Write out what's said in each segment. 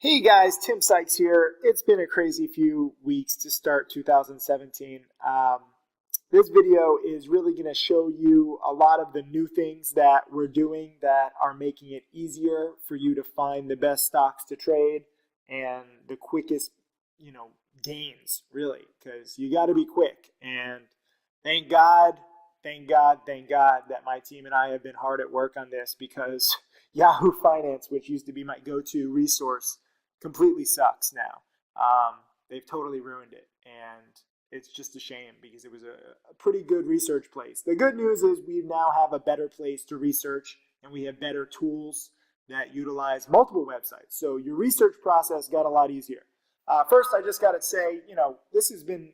Hey guys, Tim Sykes here. It's been a crazy few weeks to start 2017. This video is really going to show you a lot of the new things that we're doing that are making it easier for you to find the best stocks to trade and the quickest, gains, really, because you got to be quick. And thank God, thank God, thank God that my team and I have been hard at work on this because Yahoo Finance, which used to be my go-to resource, completely sucks now. They've totally ruined it, and it's just a shame because it was a pretty good research place. The good news is we now have a better place to research, and we have better tools that utilize multiple websites. So your research process got a lot easier. First, I just got to say, this has been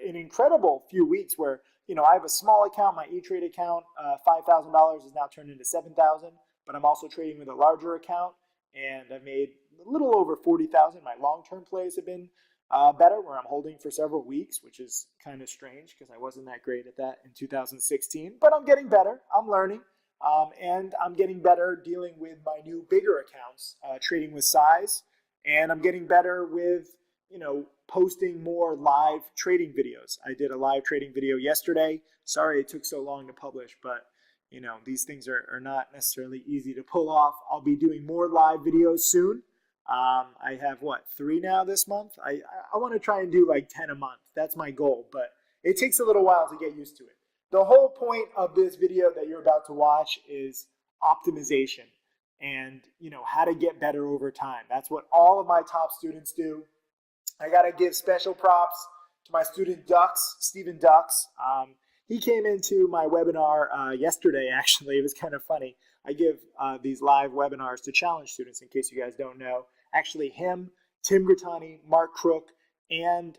an incredible few weeks where, I have a small account, my E-Trade account, $5,000 is now turned into $7,000, but I'm also trading with a larger account, and I made a little over 40,000. My long-term plays have been better, where I'm holding for several weeks, which is kind of strange because I wasn't that great at that in 2016. But I'm getting better. I'm learning, and I'm getting better dealing with my new bigger accounts, trading with size, and I'm getting better with posting more live trading videos. I did a live trading video yesterday. Sorry it took so long to publish, but these things are not necessarily easy to pull off. I'll be doing more live videos soon. I have three now this month. I want to try and do like 10 a month. That's my goal, but it takes a little while to get used to it. The whole point of this video that you're about to watch is optimization and how to get better over time. That's what all of my top students do. I got to give special props to my student Dux, Stephen Dux. He came into my webinar yesterday, actually. It was kind of funny. I give these live webinars to challenge students, in case you guys don't know. Actually, him, Tim Grittani, Mark Crook, and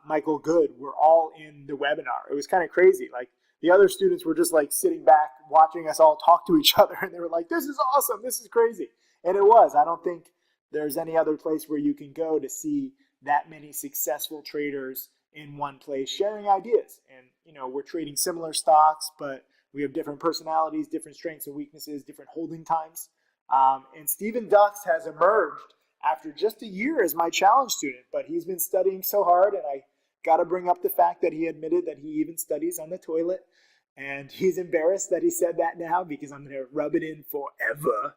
Michael Good were all in the webinar. It was kind of crazy. Like, the other students were just like sitting back watching us all talk to each other, and they were like, this is awesome, this is crazy. And it was. I don't think there's any other place where you can go to see that many successful traders in one place sharing ideas. And we're trading similar stocks, but we have different personalities, different strengths and weaknesses, different holding times. And Stephen Dux has emerged after just a year as my challenge student, but he's been studying so hard, and I got to bring up the fact that he admitted that he even studies on the toilet, and he's embarrassed that he said that now because I'm going to rub it in forever.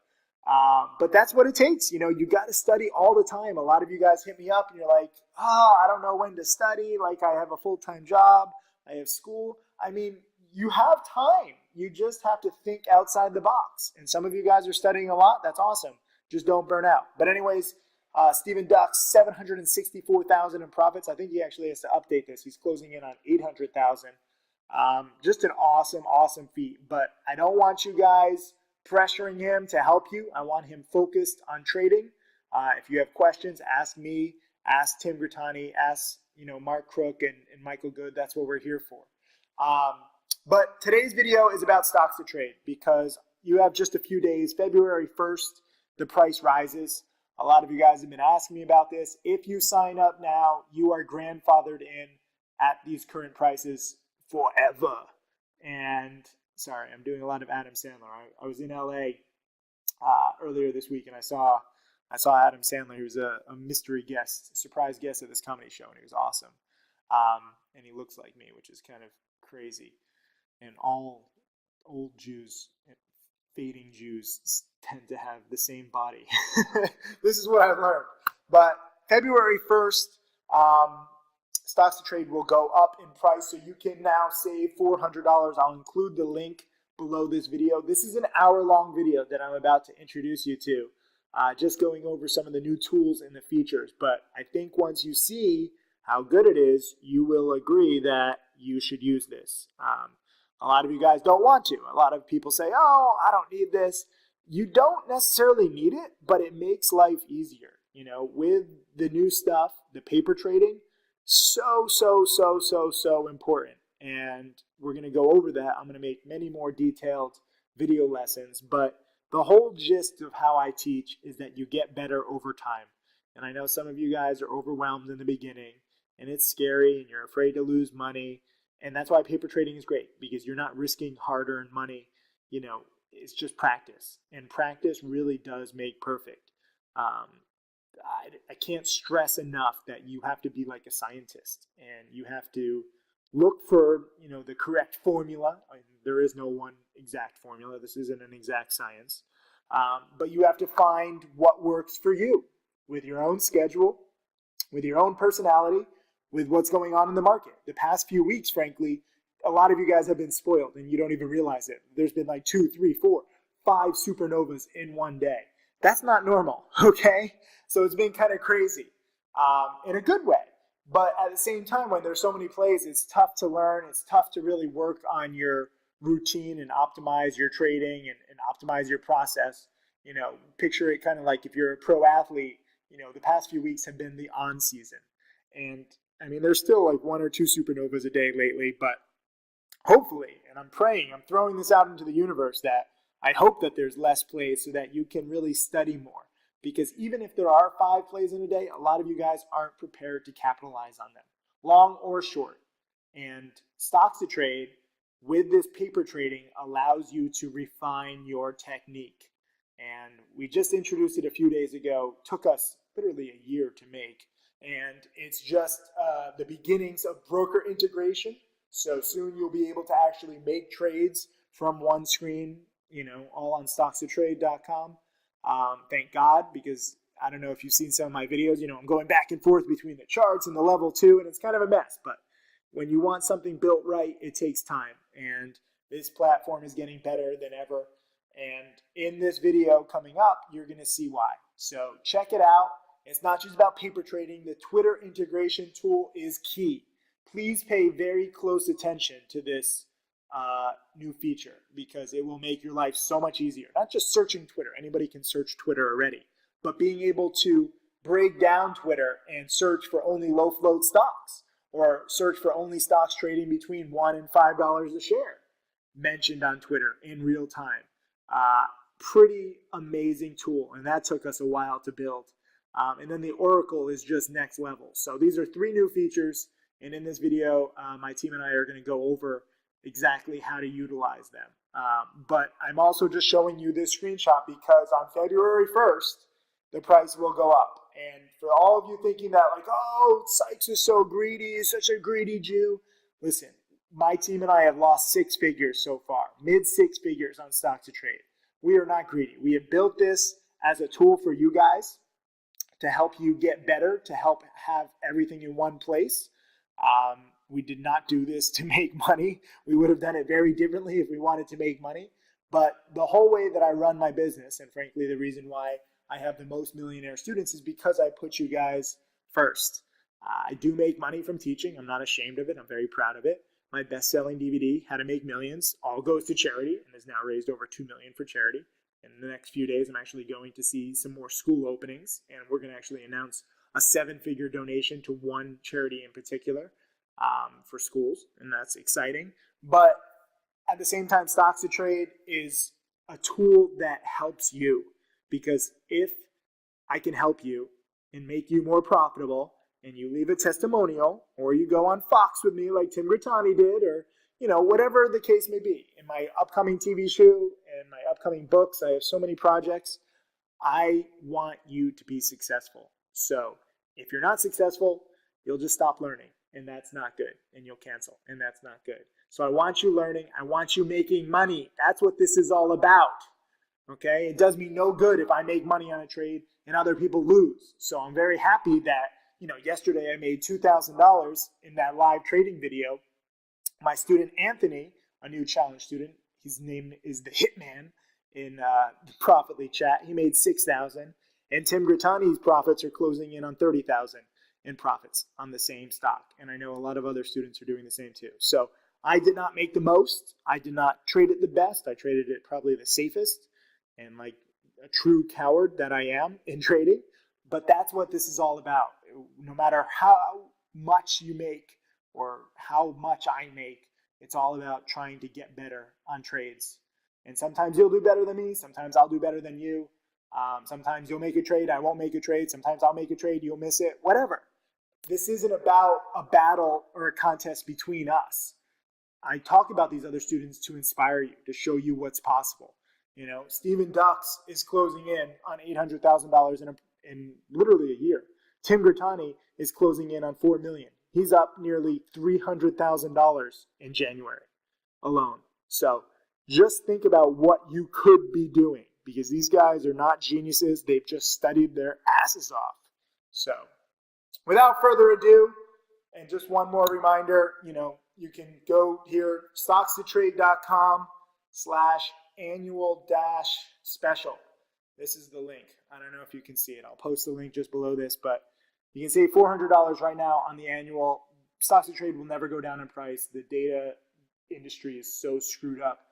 But that's what it takes. You got to study all the time. A lot of you guys hit me up and you're like, oh, I don't know when to study. Like, I have a full-time job. I have school. I mean, you have time. You just have to think outside the box. And some of you guys are studying a lot. That's awesome. Just don't burn out. But anyways, Stephen Dux, 764,000 in profits. I think he actually has to update this. He's closing in on 800,000. Just an awesome, awesome feat. But I don't want you guys pressuring him to help you. I want him focused on trading. If you have questions, ask me, ask Tim Grittani, ask Mark Crook and Michael Good. That's what we're here for. But today's video is about stocks to trade because you have just a few days. February 1st, the price rises. A lot of you guys have been asking me about this. If you sign up now, you are grandfathered in at these current prices forever. And sorry, I'm doing a lot of Adam Sandler. I was in LA earlier this week, and I saw Adam Sandler. He was a mystery guest, surprise guest at this comedy show, and he was awesome. And he looks like me, which is kind of crazy. And all old Jews, fading Jews, tend to have the same body. This is what I've learned. But February 1st, stocks to trade will go up in price, so you can now save $400. I'll include the link below this video. This is an hour-long video that I'm about to introduce you to, just going over some of the new tools and the features. But I think once you see how good it is, you will agree that you should use this. A lot of you guys don't want to. A lot of people say, oh, I don't need this. You don't necessarily need it, but it makes life easier. With the new stuff, the paper trading, so important. And we're going to go over that. I'm going to make many more detailed video lessons, but the whole gist of how I teach is that you get better over time. And I know some of you guys are overwhelmed in the beginning, and it's scary, and you're afraid to lose money. And that's why paper trading is great, because you're not risking hard-earned money. It's just practice. And practice really does make perfect. I can't stress enough that you have to be like a scientist, and you have to look for, the correct formula. There is no one exact formula. This isn't an exact science. But you have to find what works for you with your own schedule, with your own personality, with what's going on in the market. The past few weeks, frankly, a lot of you guys have been spoiled and you don't even realize it. There's been like 2, 3, 4, 5 supernovas in one day. That's not normal, okay? So it's been kind of crazy in a good way. But at the same time, when there's so many plays, it's tough to learn. It's tough to really work on your routine and optimize your trading and optimize your process. Picture it kind of like if you're a pro athlete, the past few weeks have been the on season. And I mean, there's still like 1 or 2 supernovas a day lately, but hopefully, and I'm praying, I'm throwing this out into the universe, that I hope that there's less plays so that you can really study more. Because even if there are 5 plays in a day, a lot of you guys aren't prepared to capitalize on them, long or short. And stocks to trade with this paper trading allows you to refine your technique. And we just introduced it a few days ago. Took us literally a year to make. And it's just the beginnings of broker integration. So soon you'll be able to actually make trades from one screen, all on stockstotrade.com. Thank God, because I don't know if you've seen some of my videos, I'm going back and forth between the charts and the level 2, and it's kind of a mess. But when you want something built right, it takes time. And this platform is getting better than ever. And in this video coming up, you're going to see why. So check it out. It's not just about paper trading. The Twitter integration tool is key. Please pay very close attention to this new feature, because it will make your life so much easier. Not just searching Twitter. Anybody can search Twitter already. But being able to break down Twitter and search for only low float stocks, or search for only stocks trading between $1 and $5 a share mentioned on Twitter in real time. Pretty amazing tool, and that took us a while to build. And then the Oracle is just next level. So these are 3 new features, and in this video, my team and I are going to go over exactly how to utilize them. But I'm also just showing you this screenshot because on February 1st, the price will go up. And for all of you thinking that like, oh, Sykes is so greedy, he's such a greedy Jew. Listen, my team and I have lost 6 figures so far, mid 6 figures on stock to trade. We are not greedy. We have built this as a tool for you guys to help you get better, to help have everything in one place. We did not do this to make money. We would have done it very differently if we wanted to make money. But the whole way that I run my business, and frankly, the reason why I have the most millionaire students, is because I put you guys first. I do make money from teaching. I'm not ashamed of it. I'm very proud of it. My best-selling DVD, How to Make Millions, all goes to charity and has now raised over $2 million for charity. In the next few days, I'm actually going to see some more school openings, and we're going to actually announce a 7-figure donation to one charity in particular for schools, and that's exciting. But at the same time, stocks to trade is a tool that helps you, because if I can help you and make you more profitable, and you leave a testimonial, or you go on Fox with me like Tim Grittani did, or whatever the case may be. In my upcoming TV show and my upcoming books, I have so many projects. I want you to be successful. So if you're not successful, you'll just stop learning, and that's not good. And you'll cancel, and that's not good. So I want you learning. I want you making money. That's what this is all about. Okay? It does me no good if I make money on a trade and other people lose. So I'm very happy that yesterday I made $2,000 in that live trading video. My student Anthony, a new challenge student, his name is the Hitman in the Profitly chat. He made $6,000, and Tim Grittani's profits are closing in on $30,000 in profits on the same stock. And I know a lot of other students are doing the same too. So I did not make the most. I did not trade it the best. I traded it probably the safest, and like a true coward that I am in trading. But that's what this is all about. No matter how much you make or how much I make, it's all about trying to get better on trades. And sometimes you'll do better than me. Sometimes I'll do better than you. Sometimes you'll make a trade, I won't make a trade. Sometimes I'll make a trade, you'll miss it. Whatever. This isn't about a battle or a contest between us. I talk about these other students to inspire you, to show you what's possible. Stephen Ducks is closing in on $800,000 in literally a year. Tim Grittani is closing in on $4 million. He's up nearly $300,000 in January alone. So just think about what you could be doing, because these guys are not geniuses. They've just studied their asses off. So without further ado, and just one more reminder, you can go here, stockstotrade.com/annual-special. This is the link. I don't know if you can see it. I'll post the link just below this, but you can save $400 right now on the annual. Stocks to Trade will never go down in price. The data industry is so screwed up.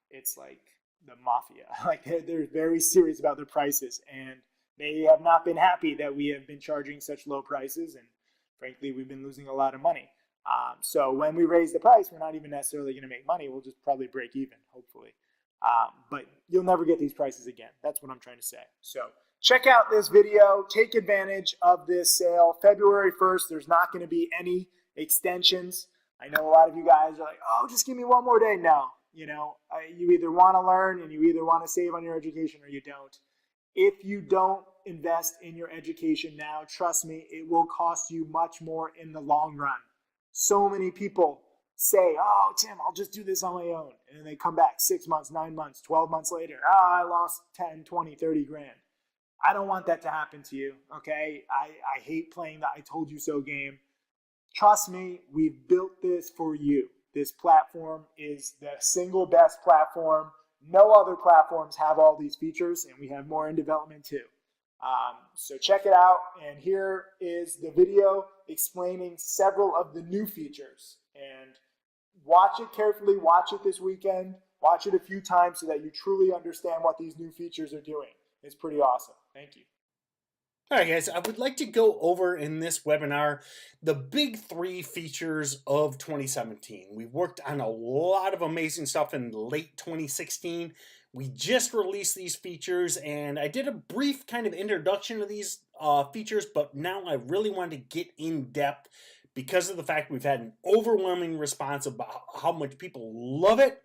It's like the mafia. Like they're very serious about their prices, and they have not been happy that we have been charging such low prices, and frankly, we've been losing a lot of money. So when we raise the price, we're not even necessarily going to make money. We'll just probably break even, hopefully. But you'll never get these prices again. That's what I'm trying to say. So check out this video. Take advantage of this sale. February 1st, there's not going to be any extensions. I know a lot of you guys are like, oh, just give me one more day. No, you either want to learn and you either want to save on your education or you don't. If you don't invest in your education now, trust me, it will cost you much more in the long run. So many people say, oh, Tim, I'll just do this on my own. And then they come back 6 months, 9 months, 12 months later. I lost 10, 20, 30 grand. I don't want that to happen to you, okay? I hate playing the I told you so game. Trust me, we've built this for you. This platform is the single best platform. No other platforms have all these features, and we have more in development too. So check it out, and here is the video explaining several of the new features. And watch it carefully, watch it this weekend, watch it a few times so that you truly understand what these new features are doing. It's pretty awesome. Thank you. All right, guys, I would like to go over in this webinar the big 3 features of 2017. We've worked on a lot of amazing stuff in late 2016. We just released these features, and I did a brief kind of introduction to these features, but now I really want to get in depth because of the fact we've had an overwhelming response about how much people love it,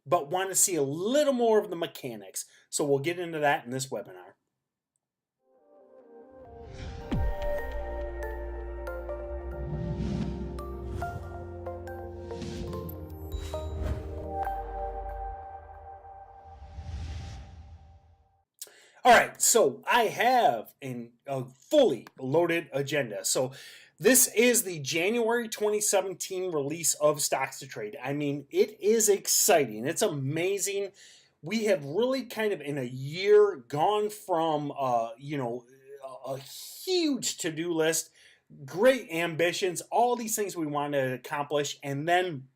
but want to see a little more of the mechanics. So we'll get into that in this webinar. All right, so I have a fully loaded agenda. So this is the January 2017 release of Stocks to Trade. I mean, it is exciting. It's amazing. We have really kind of in a year gone from, a huge to-do list, great ambitions, all these things we want to accomplish, and then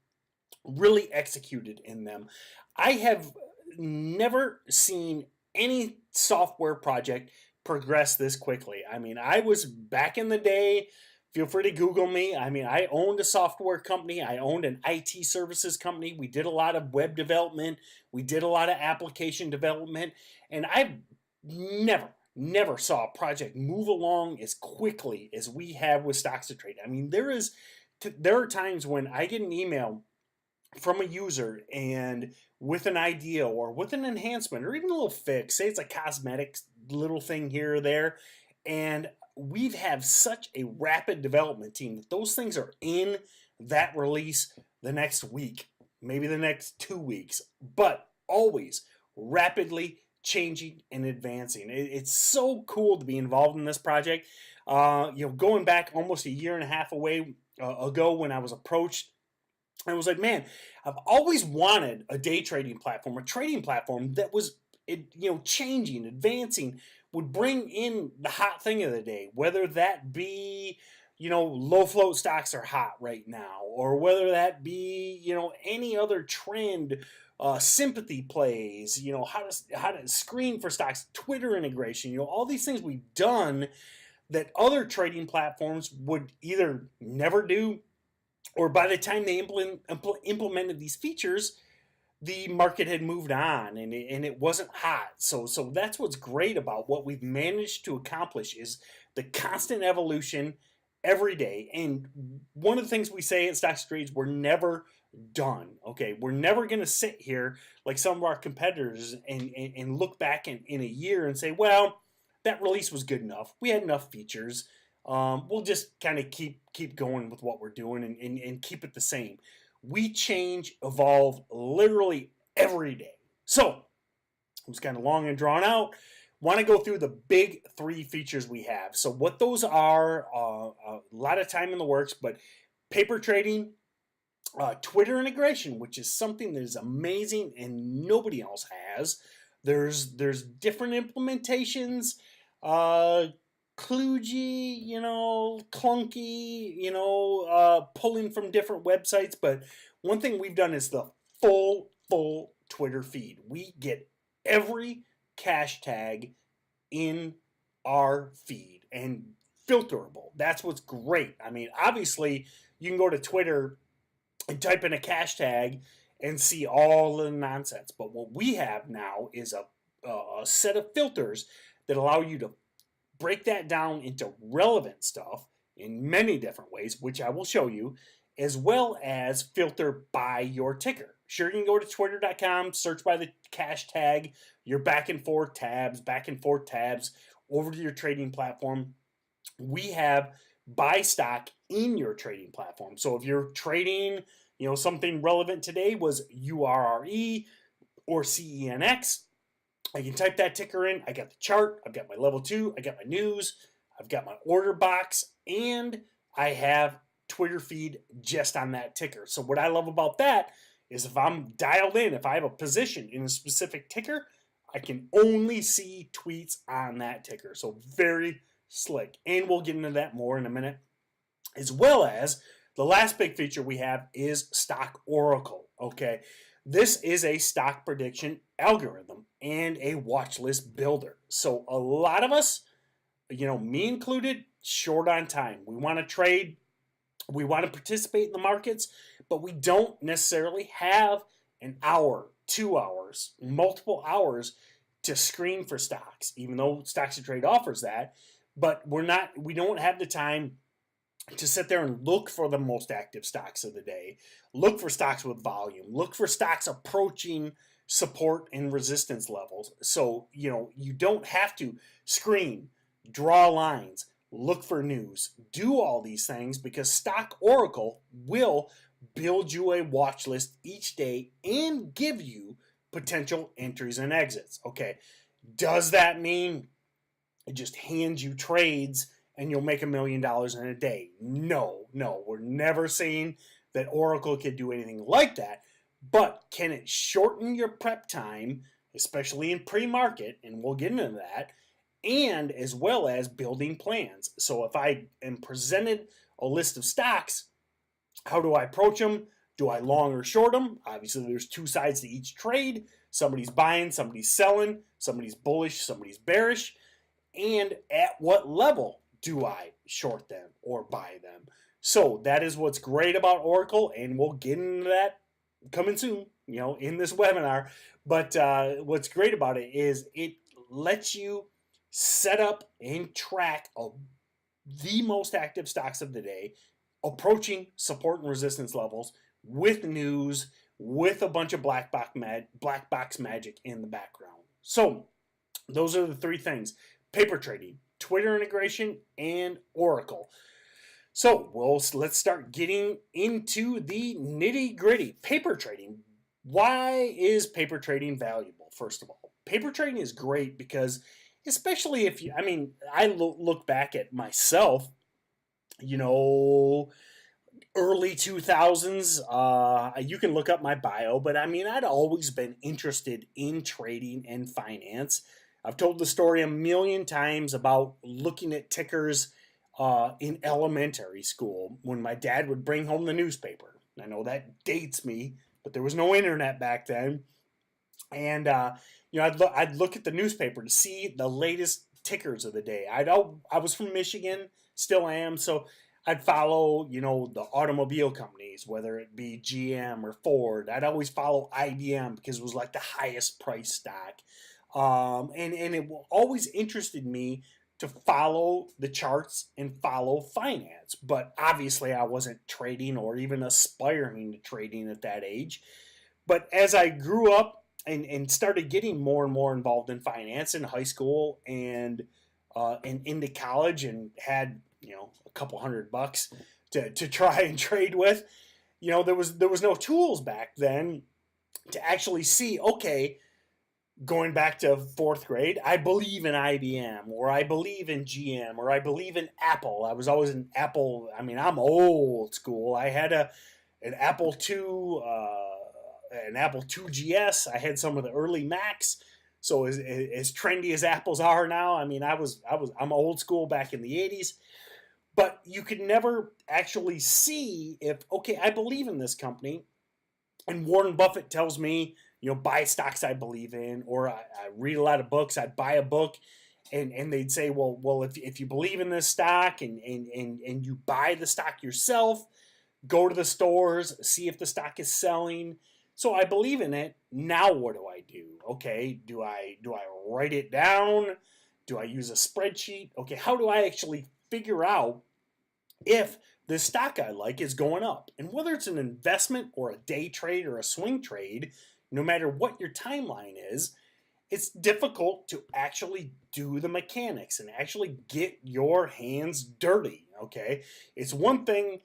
really executed in them. I have never seen any software project progress this quickly. I mean, I was back in the day, feel free to Google me. I mean, I owned a software company. I owned an IT services company. We did a lot of web development. We did a lot of application development. And I never saw a project move along as quickly as we have with Stocks to Trade. I mean, there are times when I get an email from a user and with an idea or with an enhancement or even a little fix, say it's a cosmetic little thing here or there, and we've have such a rapid development team that those things are in that release the next week, maybe the next 2 weeks, but always rapidly changing and advancing. It's so cool to be involved in this project. Going back almost a year and a half ago when I was approached, I was like, man, I've always wanted a day trading platform, a trading platform that was, changing, advancing, would bring in the hot thing of the day, whether that be, low float stocks are hot right now, or whether that be, any other trend, sympathy plays, how to screen for stocks, Twitter integration, all these things we've done that other trading platforms would either never do, or by the time they implemented these features, the market had moved on and it wasn't hot. So that's what's great about what we've managed to accomplish is the constant evolution every day. And one of the things we say at Stocks to Trade is we're never done. Okay, we're never going to sit here like some of our competitors and look back in a year and say, well, that release was good enough. We had enough features. We'll just kind of keep going with what we're doing and keep it the same. We change, evolve literally every day. So it was kind of long and drawn out. Want to go through the big 3 features we have. So what those are, a lot of time in the works, but paper trading, Twitter integration, which is something that is amazing and nobody else has. There's different implementations. Kludgy, clunky, pulling from different websites. But one thing we've done is the full Twitter feed. We get every cash tag in our feed and filterable. That's what's great. I mean, obviously, you can go to Twitter and type in a cash tag and see all the nonsense. But what we have now is a set of filters that allow you to break that down into relevant stuff in many different ways, which I will show you, as well as filter by your ticker. Sure, you can go to twitter.com, search by the cash tag, your back and forth tabs, over to your trading platform. We have buy stock in your trading platform. So if you're trading, something relevant today was URRE or CENX, I can type that ticker in. I got the chart. I've got my level 2. I got my news. I've got my order box. And I have Twitter feed just on that ticker. So what I love about that is if I'm dialed in, if I have a position in a specific ticker, I can only see tweets on that ticker. So very slick. And we'll get into that more in a minute. As well as the last big feature we have is Stock Oracle. Okay. This is a stock prediction algorithm and a watch list builder. So a lot of us, me included, short on time. We want to trade, we want to participate in the markets, but we don't necessarily have an hour, 2 hours, multiple hours to screen for stocks, even though Stocks to Trade offers that. But we don't have the time to sit there and look for the most active stocks of the day, look for stocks with volume, look for stocks approaching support and resistance levels. So, you don't have to screen, draw lines, look for news, do all these things because Stock Oracle will build you a watch list each day and give you potential entries and exits. Okay, does that mean it just hands you trades and you'll make $1 million in a day? No, we're never saying that Oracle could do anything like that, but can it shorten your prep time, especially in pre-market, and we'll get into that, and as well as building plans. So if I am presented a list of stocks, how do I approach them? Do I long or short them? Obviously, there's 2 sides to each trade. Somebody's buying, somebody's selling, somebody's bullish, somebody's bearish, and at what level do I short them or buy them? So that is what's great about Oracle, and we'll get into that coming soon, in this webinar. But what's great about it is it lets you set up and track the most active stocks of the day, approaching support and resistance levels with news, with a bunch of black box magic in the background. So those are the 3 things: paper trading, Twitter integration, and Oracle. So let's start getting into the nitty gritty. Paper trading. Why is paper trading valuable? First of all, paper trading is great because, especially if I look back at myself, early 2000s, you can look up my bio, but I'd always been interested in trading and finance. I've told the story a million times about looking at tickers in elementary school when my dad would bring home the newspaper. I know that dates me, but there was no internet back then. And, I'd look at the newspaper to see the latest tickers of the day. I was from Michigan, still am, so I'd follow, the automobile companies, whether it be GM or Ford. I'd always follow IBM because it was like the highest price stock. And it always interested me to follow the charts and follow finance. But obviously I wasn't trading or even aspiring to trading at that age. But as I grew up and started getting more and more involved in finance in high school and and into college and had, a couple $100 to try and trade with. There was no tools back then to actually see, okay, going back to fourth grade, I believe in IBM, or I believe in GM, or I believe in Apple. I was always an Apple. I mean, I'm old school. I had an Apple II, an Apple II GS. I had some of the early Macs. So as trendy as Apples are now, I mean, I'm old school back in the '80s. But you could never actually see if, okay, I believe in this company, and Warren Buffett tells me, buy stocks I believe in, or I read a lot of books, I'd buy a book, and they'd say, well, if you believe in this stock and you buy the stock yourself, go to the stores, see if the stock is selling. So I believe in it. Now what do I do? Okay, do I write it down? Do I use a spreadsheet? Okay, how do I actually figure out if the stock I like is going up? And whether it's an investment or a day trade or a swing trade, no matter what your timeline is, it's difficult to actually do the mechanics and actually get your hands dirty, okay? It's one thing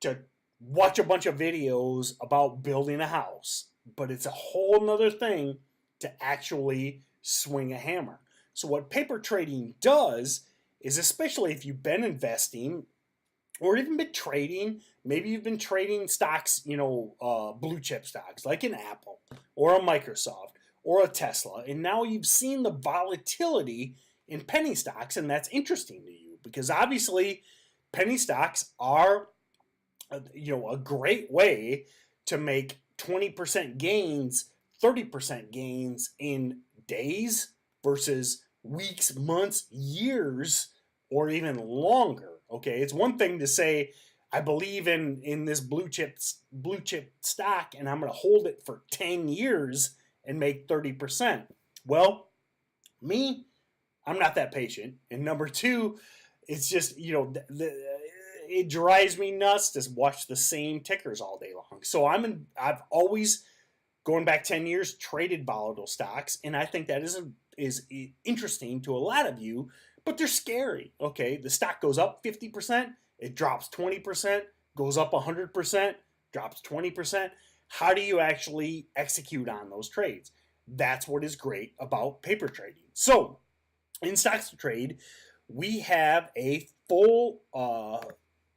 to watch a bunch of videos about building a house, but it's a whole nother thing to actually swing a hammer. So what paper trading does is, especially if you've been investing or even been trading, maybe you've been trading stocks, blue chip stocks like an Apple or a Microsoft or a Tesla, and now you've seen the volatility in penny stocks, and that's interesting to you because obviously penny stocks are a great way to make 20% gains, 30% gains in days versus weeks, months, years, or even longer. Okay, it's one thing to say, I believe in this blue chip stock, and I'm going to hold it for 10 years and make 30%. Well, me, I'm not that patient. And number two, it's just, it drives me nuts to watch the same tickers all day long. So I've always, going back 10 years, traded volatile stocks, and I think that is interesting to a lot of you, but they're scary. Okay, the stock goes up 50%, it drops 20%, goes up 100%, drops 20%. How do you actually execute on those trades? That's what is great about paper trading. So in Stocks to Trade, we have a full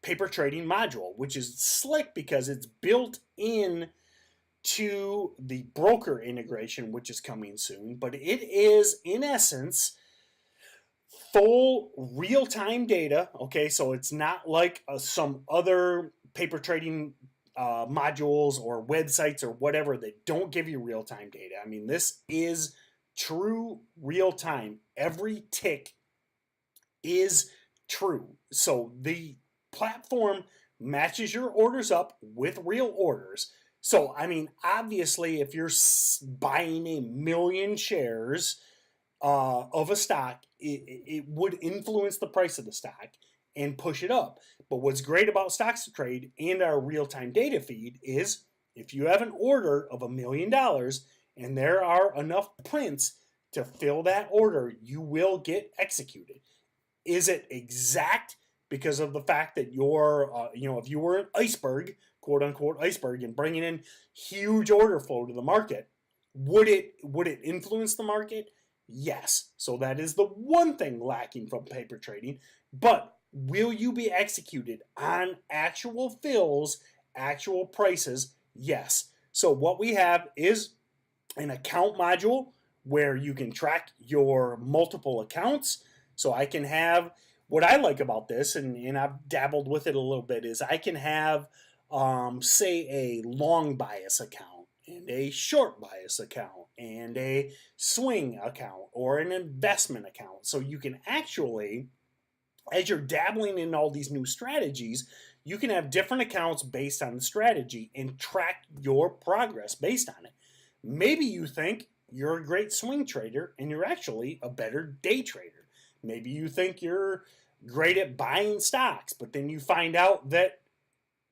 paper trading module, which is slick because it's built in to the broker integration, which is coming soon. But it is, in essence, full real-time data. Okay, so it's not like some other paper trading modules or websites or whatever that don't give you real-time data. I mean, this is true real-time. Every tick is true. So the platform matches your orders up with real orders. So, I mean, obviously, if you're buying 1 million shares of a stock, it would influence the price of the stock and push it up. But what's great about Stocks to Trade and our real-time data feed is if you have an order of $1 million and there are enough prints to fill that order, you will get executed. Is it exact because of the fact that you're, if you were an iceberg, quote unquote iceberg, and bringing in huge order flow to the market, would it influence the market? Yes. So that is the one thing lacking from paper trading. But will you be executed on actual fills, actual prices? Yes. So what we have is an account module where you can track your multiple accounts. So I can have, what I like about this, and I've dabbled with it a little bit, is I can have, say, a long bias account and a short bias account and a swing account or an investment account. So you can actually, as you're dabbling in all these new strategies, you can have different accounts based on the strategy and track your progress based on it. Maybe you think you're a great swing trader and you're actually a better day trader. Maybe you think you're great at buying stocks, but then you find out that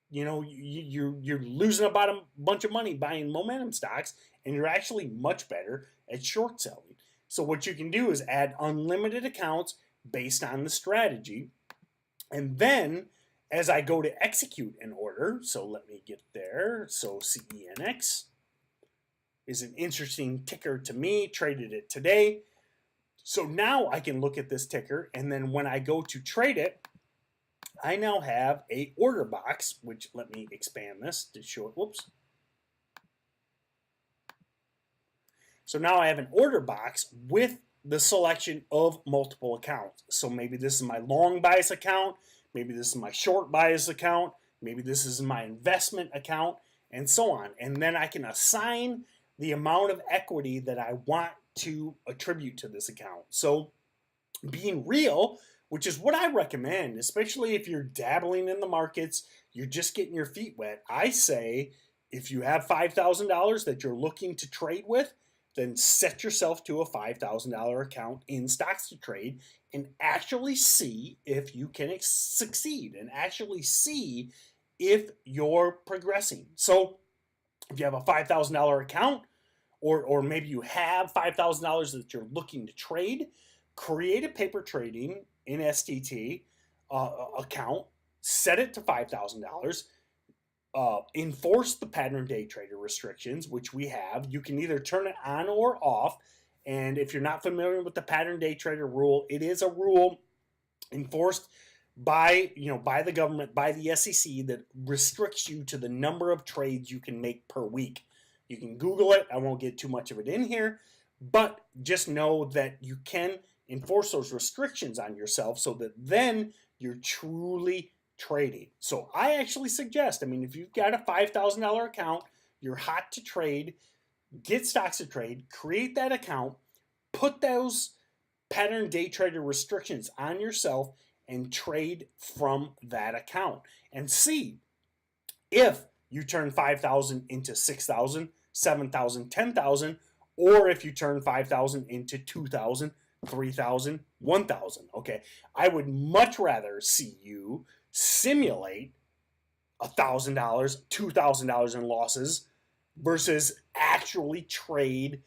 you're losing about a bunch of money buying momentum stocks, and you're actually much better at short selling. So what you can do is add unlimited accounts, based on the strategy. And then as I go to execute an order, so let me get there. So CENX is an interesting ticker to me, traded it today. So now I can look at this ticker, and then when I go to trade it, I now have a order box, which let me expand this to show it. Whoops. So now I have an order box with the selection of multiple accounts. So maybe this is my long bias account, maybe this is my short bias account, maybe this is my investment account, and so on. And then I can assign the amount of equity that I want to attribute to this account. So being real, which is what I recommend, especially if you're dabbling in the markets, you're just getting your feet wet. I say if you have $5,000 that you're looking to trade with, then set yourself to a $5,000 account in stocks to trade and actually see if you can succeed and actually see if you're progressing. So if you have a $5,000 account, or maybe you have $5,000 that you're looking to trade, create a paper trading in STT account, set it to $5,000, enforce the pattern day trader restrictions, which we have. You can either turn it on or off. And if you're not familiar with the pattern day trader rule, it is a rule enforced by the government, by the SEC, that restricts you to the number of trades you can make per week. You can Google it. I won't get too much of it in here, but just know that you can enforce those restrictions on yourself so that then you're truly trading. So I actually suggest, if you've got a $5,000 account, you're hot to trade, get stocks to trade, create that account, put those pattern day trader restrictions on yourself, and trade from that account and see if you turn 5,000 into 6,000, 7,000, 10,000, or if you turn 5,000 into 2,000, 3,000, 1,000. Okay, I would much rather see you simulate $1,000, $2,000 in losses versus actually trade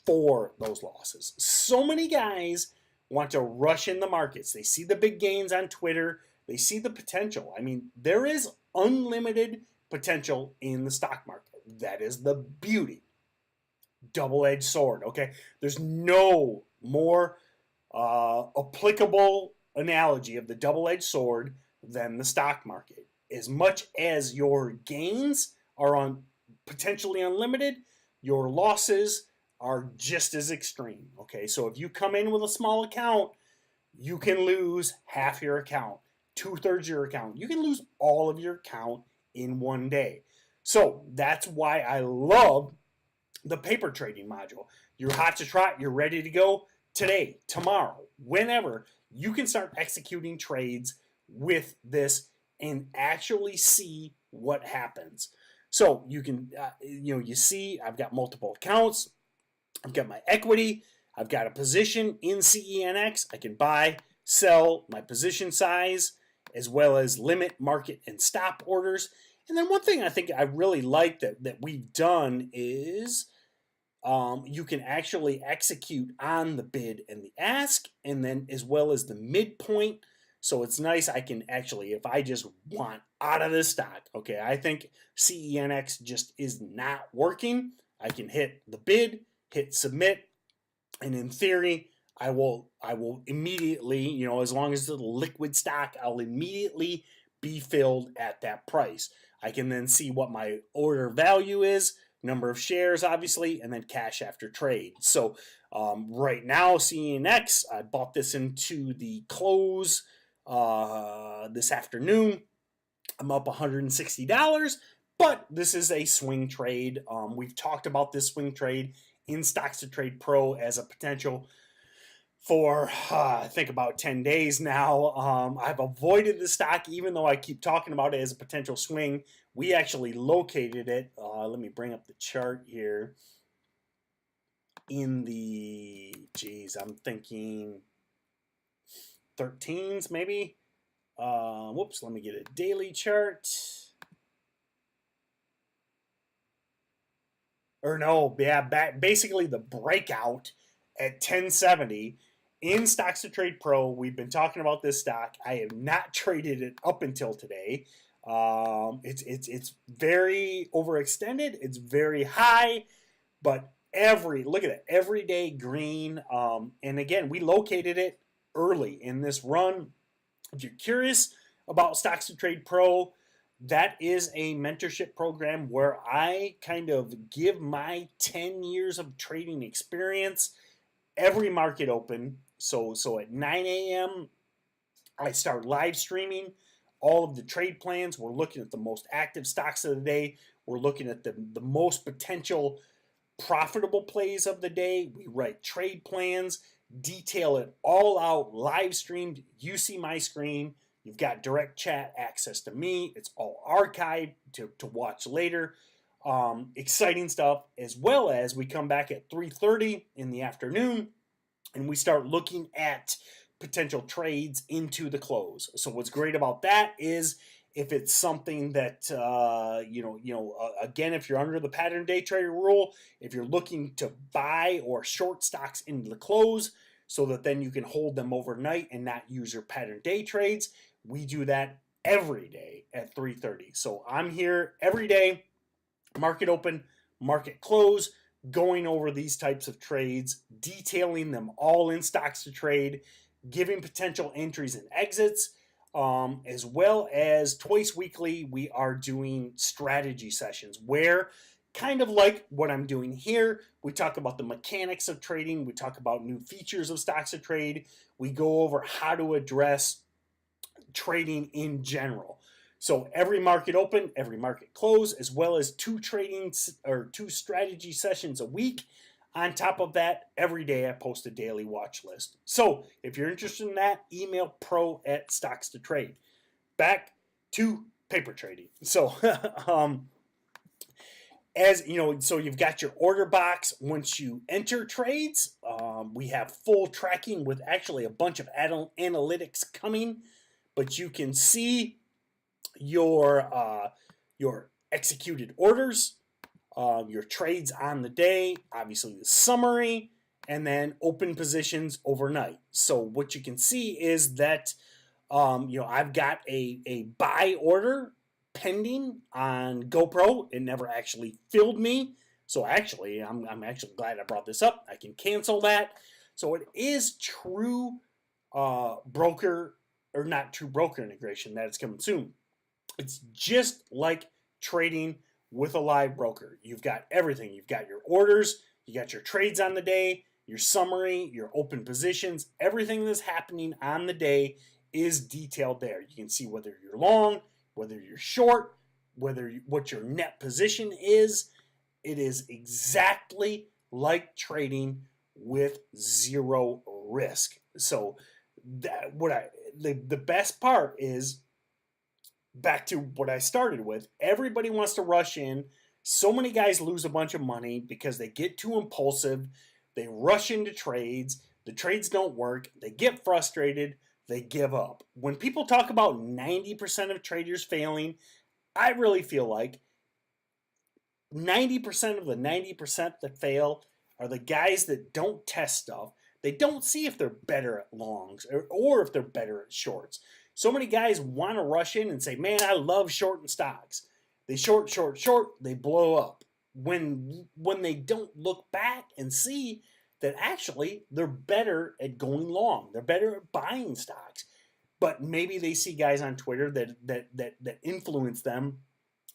for those losses. So many guys want to rush in the markets. They see the big gains on Twitter. They see the potential. There is unlimited potential in the stock market. That is the beauty. Double-edged sword, okay? There's no more applicable analogy of the double-edged sword than the stock market. As much as your gains are potentially unlimited, your losses are just as extreme, okay? So if you come in with a small account, you can lose half your account, 2/3 of your account. You can lose all of your account in one day. So that's why I love the paper trading module. You're hot to trot, you're ready to go today, tomorrow, whenever. You can start executing trades with this and actually see what happens. So you can, you see I've got multiple accounts. I've got my equity. I've got a position in CENX. I can buy, sell, my position size, as well as limit, market, and stop orders. And then one thing I think I really like that we've done is you can actually execute on the bid and the ask, and then as well as the midpoint. So it's nice. I can actually, if I just want out of this stock, okay, I think CENX just is not working, I can hit the bid, hit submit, and in theory, I will immediately, as long as it's a liquid stock, I'll immediately be filled at that price. I can then see what my order value is, number of shares, obviously, and then cash after trade. So right now, CENX, I bought this into the close this afternoon. I'm up $160, but this is a swing trade. We've talked about this swing trade in Stocks to Trade Pro as a potential for I think about 10 days now. I've avoided the stock even though I keep talking about it as a potential swing. We actually located it. Let me bring up the chart here. In the, I'm thinking 13s maybe. Whoops, let me get a daily chart. Or no, yeah, basically the breakout at 1070 in Stocks to Trade Pro, we've been talking about this stock. I have not traded it up until today. It's very overextended. It's very high, but look at it, everyday green. And again, we located it early in this run. If you're curious about Stocks to Trade Pro, that is a mentorship program where I kind of give my 10 years of trading experience every market open. So at 9 a.m., I start live streaming all of the trade plans. We're looking at the most active stocks of the day. We're looking at the most potential profitable plays of the day. We write trade plans, detail it all out, live streamed. You see my screen. You've got direct chat access to me. It's all archived to watch later. Exciting stuff, as well as we come back at 3:30 in the afternoon and we start looking at potential trades into the close. So what's great about that is if it's something that again, if you're under the pattern day trader rule, if you're looking to buy or short stocks into the close so that then you can hold them overnight and not use your pattern day trades, we do that every day at 3:30. So I'm here every day, market open, market close, going over these types of trades, detailing them all in Stocks to Trade, giving potential entries and exits, as well as twice weekly we are doing strategy sessions where, kind of like what I'm doing here, we talk about the mechanics of trading, we talk about new features of Stocks to Trade, we go over how to address trading in general. So every market open, every market close, as well as two strategy sessions a week. On top of that, every day I post a daily watch list. So if you're interested in that, email pro@Stocks to Trade. Back to paper trading. So as you know, so you've got your order box. Once you enter trades, we have full tracking with actually a bunch of analytics coming, but you can see your executed orders, your trades on the day, obviously the summary, and then open positions overnight. So what you can see is that I've got a buy order pending on GoPro. It never actually filled me, so actually I'm actually glad I brought this up. I can cancel that. So it is true broker, or not true broker integration, that it's coming soon. It's just like trading with a live broker. You've got everything. You've got your orders, you got your trades on the day, your summary, your open positions. Everything that's happening on the day is detailed there. You can see whether you're long, whether you're short, what your net position is. It is exactly like trading with zero risk. So the best part is, back to what I started with, everybody wants to rush in. So many guys lose a bunch of money because they get too impulsive. They rush into trades. The trades don't work. They get frustrated. They give up. When people talk about 90% of traders failing, I really feel like 90% of the 90% that fail are the guys that don't test stuff. They don't see if they're better at longs or if they're better at shorts. So many guys want to rush in and say, man, I love shorting stocks. They short, they blow up. When they don't look back and see that actually they're better at going long. They're better at buying stocks. But maybe they see guys on Twitter that influence them,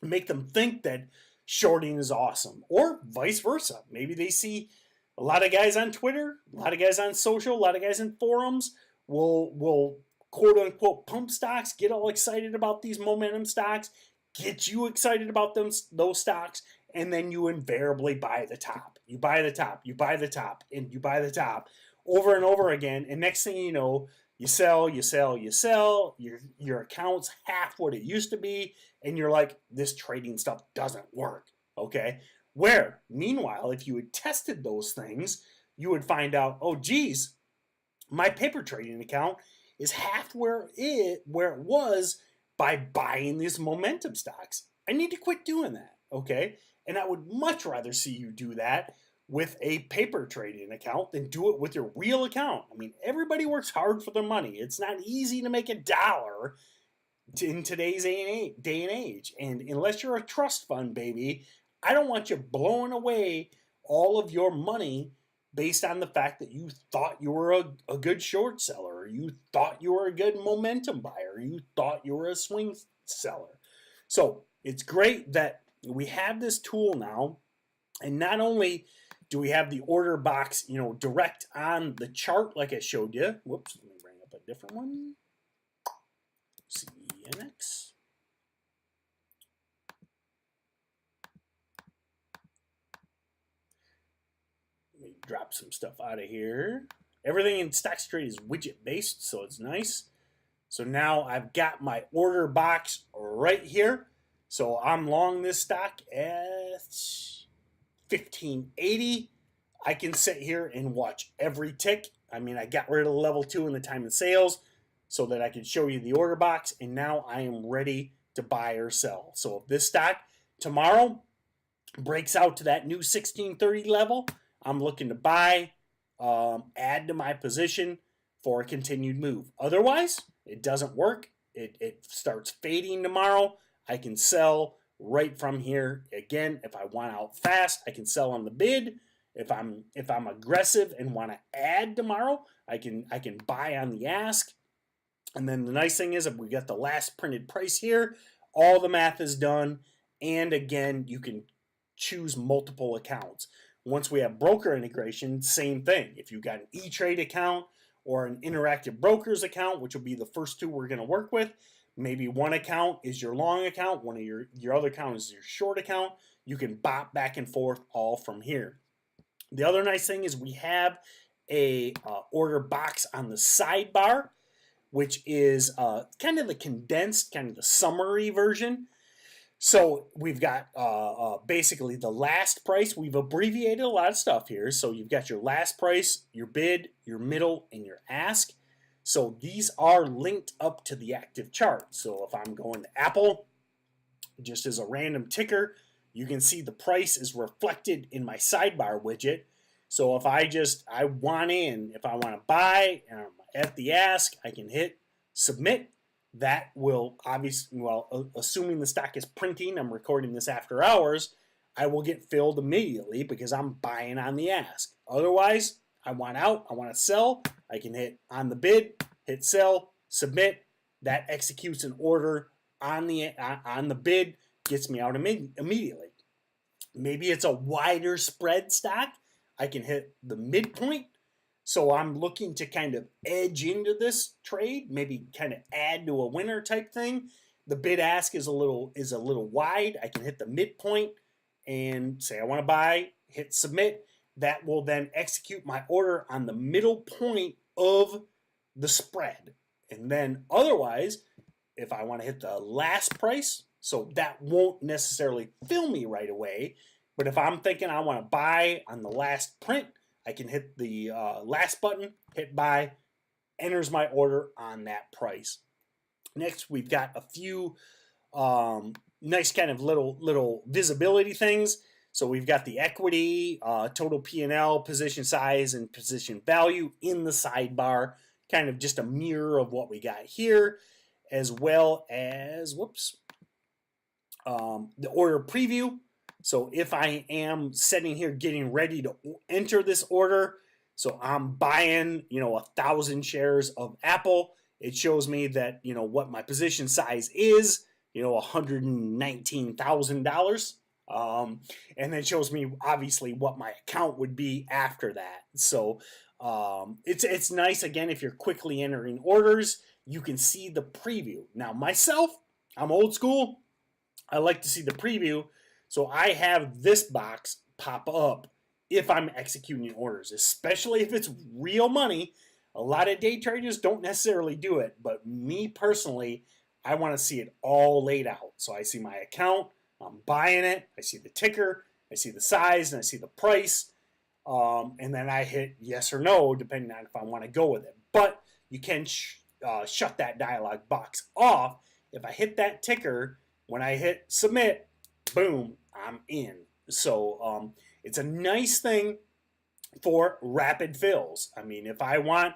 make them think that shorting is awesome, or vice versa. Maybe they see a lot of guys on Twitter, a lot of guys on social, a lot of guys in forums will quote unquote pump stocks, get all excited about these momentum stocks, get you excited about those stocks, and then you invariably buy the top. You buy the top, you buy the top, and you buy the top over and over again. And next thing you know, you sell. Your account's half what it used to be, and you're like, this trading stuff doesn't work. Okay? Where, meanwhile, if you had tested those things, you would find out, oh geez, my paper trading account is half where it was by buying these momentum stocks. I need to quit doing that, okay? And I would much rather see you do that with a paper trading account than do it with your real account. I mean, everybody works hard for their money. It's not easy to make a dollar in today's day and age. And unless you're a trust fund, baby, I don't want you blowing away all of your money based on the fact that you thought you were a good short seller, or you thought you were a good momentum buyer, or you thought you were a swing seller. So it's great that we have this tool now, and not only do we have the order box, direct on the chart like I showed you. Whoops, let me bring up a different one. CNX. Let me drop some stuff out of here. Everything in StockTrade is widget based, so it's nice. So now I've got my order box right here. So I'm long this stock at 1580. I can sit here and watch every tick. I mean, I got rid of level 2 in the time and sales so that I can show you the order box, and now I am ready to buy or sell. So if this stock tomorrow breaks out to that new 1630 level, I'm looking to buy, add to my position for a continued move. Otherwise, it doesn't work. It starts fading tomorrow. I can sell right from here. Again, if I want out fast, I can sell on the bid. If I'm aggressive and want to add tomorrow, I can buy on the ask. And then the nice thing is, if we got the last printed price here, all the math is done. And again, you can choose multiple accounts. Once we have broker integration, same thing. If you've got an E-Trade account or an Interactive Brokers account, which will be the first two we're going to work with, maybe one account is your long account, one of your other account is your short account. You can bop back and forth all from here. The other nice thing is we have a order box on the sidebar, which is kind of the condensed, kind of the summary version. So we've got basically the last price. We've abbreviated a lot of stuff here. So you've got your last price, your bid, your middle, and your ask. So these are linked up to the active chart. So if I'm going to Apple, just as a random ticker, you can see the price is reflected in my sidebar widget. So if I want to buy at the ask, I can hit submit. That will obviously, assuming the stock is printing, I'm recording this after hours, I will get filled immediately because I'm buying on the ask. Otherwise, I want out, I want to sell, I can hit on the bid, hit sell, submit. That executes an order on the bid, gets me out immediately. Maybe it's a wider spread stock. I can hit the midpoint. So I'm looking to kind of edge into this trade, maybe kind of add to a winner type thing. The bid ask is a little wide. I can hit the midpoint and say I want to buy, hit submit. That will then execute my order on the middle point of the spread. And then otherwise, if I want to hit the last price, so that won't necessarily fill me right away. But if I'm thinking I want to buy on the last print, I can hit the last button, hit buy, enters my order on that price. Next, we've got a few nice kind of little visibility things. So we've got the equity, total P&L, position size, and position value in the sidebar, kind of just a mirror of what we got here, as well as, the order preview. So if I am sitting here getting ready to enter this order, so I'm buying, 1,000 shares of Apple, it shows me that, what my position size is, $119,000. And then shows me obviously what my account would be after that. So it's nice, again, if you're quickly entering orders, you can see the preview. Now myself, I'm old school. I like to see the preview. So I have this box pop up if I'm executing orders, especially if it's real money. A lot of day traders don't necessarily do it, but me personally, I want to see it all laid out. So I see my account, I'm buying it, I see the ticker, I see the size, and I see the price, and then I hit yes or no, depending on if I want to go with it. But you can shut that dialog box off. If I hit that ticker, when I hit submit, boom, I'm in. So it's a nice thing for rapid fills. I mean, if I want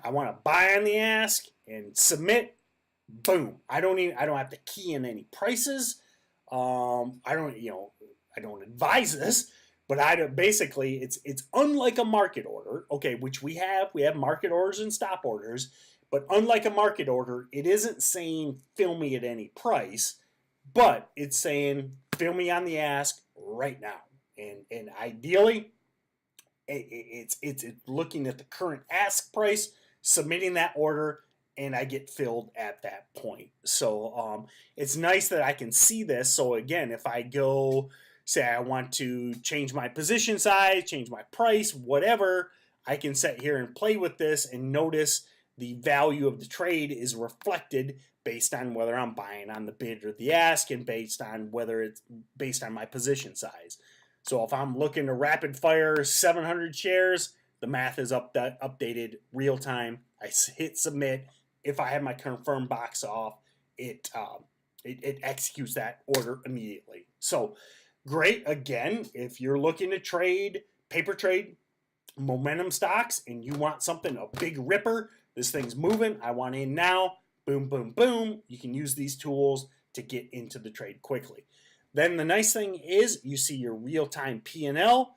to buy on the ask and submit, boom. I don't have to key in any prices. I don't advise this, but basically it's unlike a market order, okay, which we have market orders and stop orders, but unlike a market order, it isn't saying fill me at any price, but it's saying fill me on the ask right now. And ideally, it's looking at the current ask price, submitting that order, and I get filled at that point. So it's nice that I can see this. So again, if I go, say I want to change my position size, change my price, whatever, I can sit here and play with this and notice the value of the trade is reflected based on whether I'm buying on the bid or the ask, and based on whether it's based on my position size. So if I'm looking to rapid fire 700 shares, the math is updated real time. I hit submit. If I have my confirm box off, it executes that order immediately. So great. Again, if you're looking to trade, paper trade, momentum stocks, and you want something, a big ripper, this thing's moving, I want in now, boom, boom, boom, you can use these tools to get into the trade quickly. Then the nice thing is you see your real-time P&L,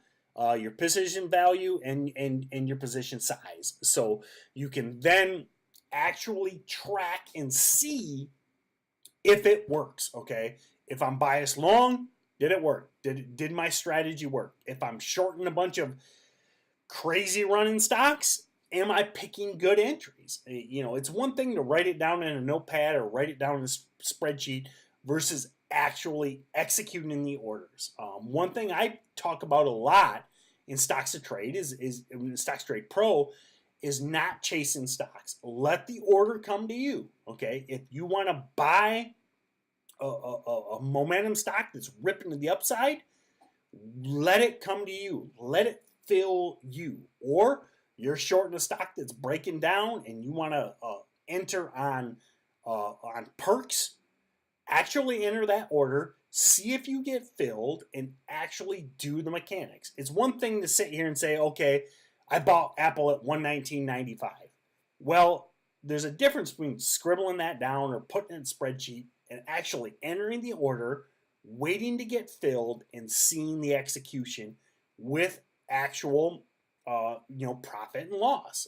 your position value, and your position size. So you can then actually track and see if it works, okay? If I'm biased long, did it work? Did my strategy work? If I'm shorting a bunch of crazy running stocks, am I picking good entries? You know, it's one thing to write it down in a notepad or write it down in a spreadsheet versus actually executing the orders. One thing I talk about a lot in Stocks to Trade is in Stocks Trade Pro is not chasing stocks. Let the order come to you. Okay, if you want to buy a momentum stock that's ripping to the upside, let it come to you. Let it fill you. Or you're shorting a stock that's breaking down and you want to enter on perks. Actually enter that order, see if you get filled, and actually do the mechanics. It's one thing to sit here and say, okay, I bought Apple at $119.95. Well, there's a difference between scribbling that down or putting it in a spreadsheet and actually entering the order, waiting to get filled, and seeing the execution with actual profit and loss.